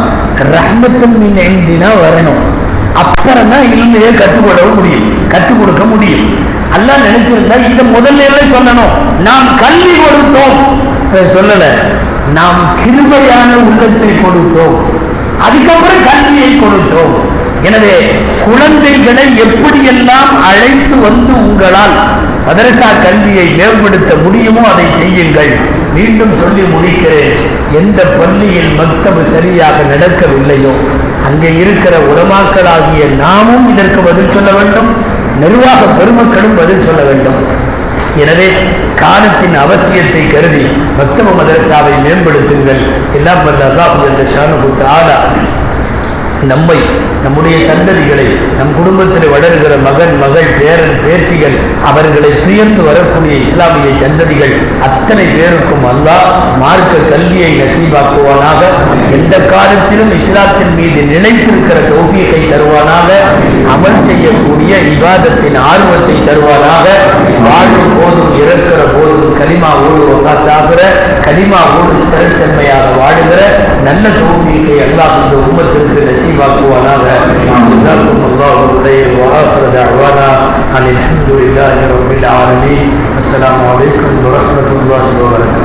ரஹ்மத்தம் மின் இந்தினா வரணும். அப்புறம் தான் இல்மையை கற்றுக் கொடுக்க முடியும். அல்லாஹ் நினைச்சிருந்தா இதை முதல்ல சொல்லணும். நாம் கல்வி கொடுத்தோம் சொல்லல, நாம் கிருபையான உள்ளத்தை கொடுத்தோம், அதுக்கப்புறம் கல்வியை கொடுத்தோம். எனவே குழந்தைகளை எப்படியெல்லாம் அழைத்து வந்து உங்களால் மதரசா கல்வியை மேம்படுத்த முடியுமோ அதை செய்யுங்கள். மீண்டும் சொல்லி முடிக்கிறேன். எந்த பள்ளியில் மக்தபு சரியாக நடக்கவில்லையோ அங்கே இருக்கிற உலமாக்களாகிய நாமும் இதற்கு பதில் சொல்ல வேண்டும், நிர்வாக பெருமக்களும் பதில் சொல்ல வேண்டும். எனவே காலத்தின் அவசியத்தை கருதி மக்தப மதரசாவை மேம்படுத்துங்கள். எல்லாம் வல்ல அல்லாஹ் ஜல்ல ஷானுஹு தஆலா நம்மை, நம்முடைய சந்ததிகளை, நம் குடும்பத்தில் வளர்கிற மகன், மகள், பேரன், பேத்திகள், அவர்களை துயர்ந்து வரக்கூடிய இஸ்லாமிய சந்ததிகள் அத்தனை பேருக்கும் அல்லாஹ் மார்க்க கல்வியை நசீபாக்குவானாக. எந்த காலத்திலும் இஸ்லாத்தின் மீது நிலைத்திருக்கிற தௌஃபீகை தருவானாக. அமல் செய்யக்கூடிய இபாதத்தின் ஆர்வத்தை தருவானாக. வாழும் போதும் இறக்கிற போதும் கலிமாவோடு வஃபாத்தாகிற, கலிமாவோடு ஸ்திரத்தன்மையாக வாழுகிற நல்ல தௌஃபீகை அல்லாஹ் இந்த உம்மத்திற்கு நசீபாக்குவானாக. جزاكم الله خير وآخر دعوانا أن الحمد لله رب العالمين. السلام عليكم ورحمة الله وبركاته.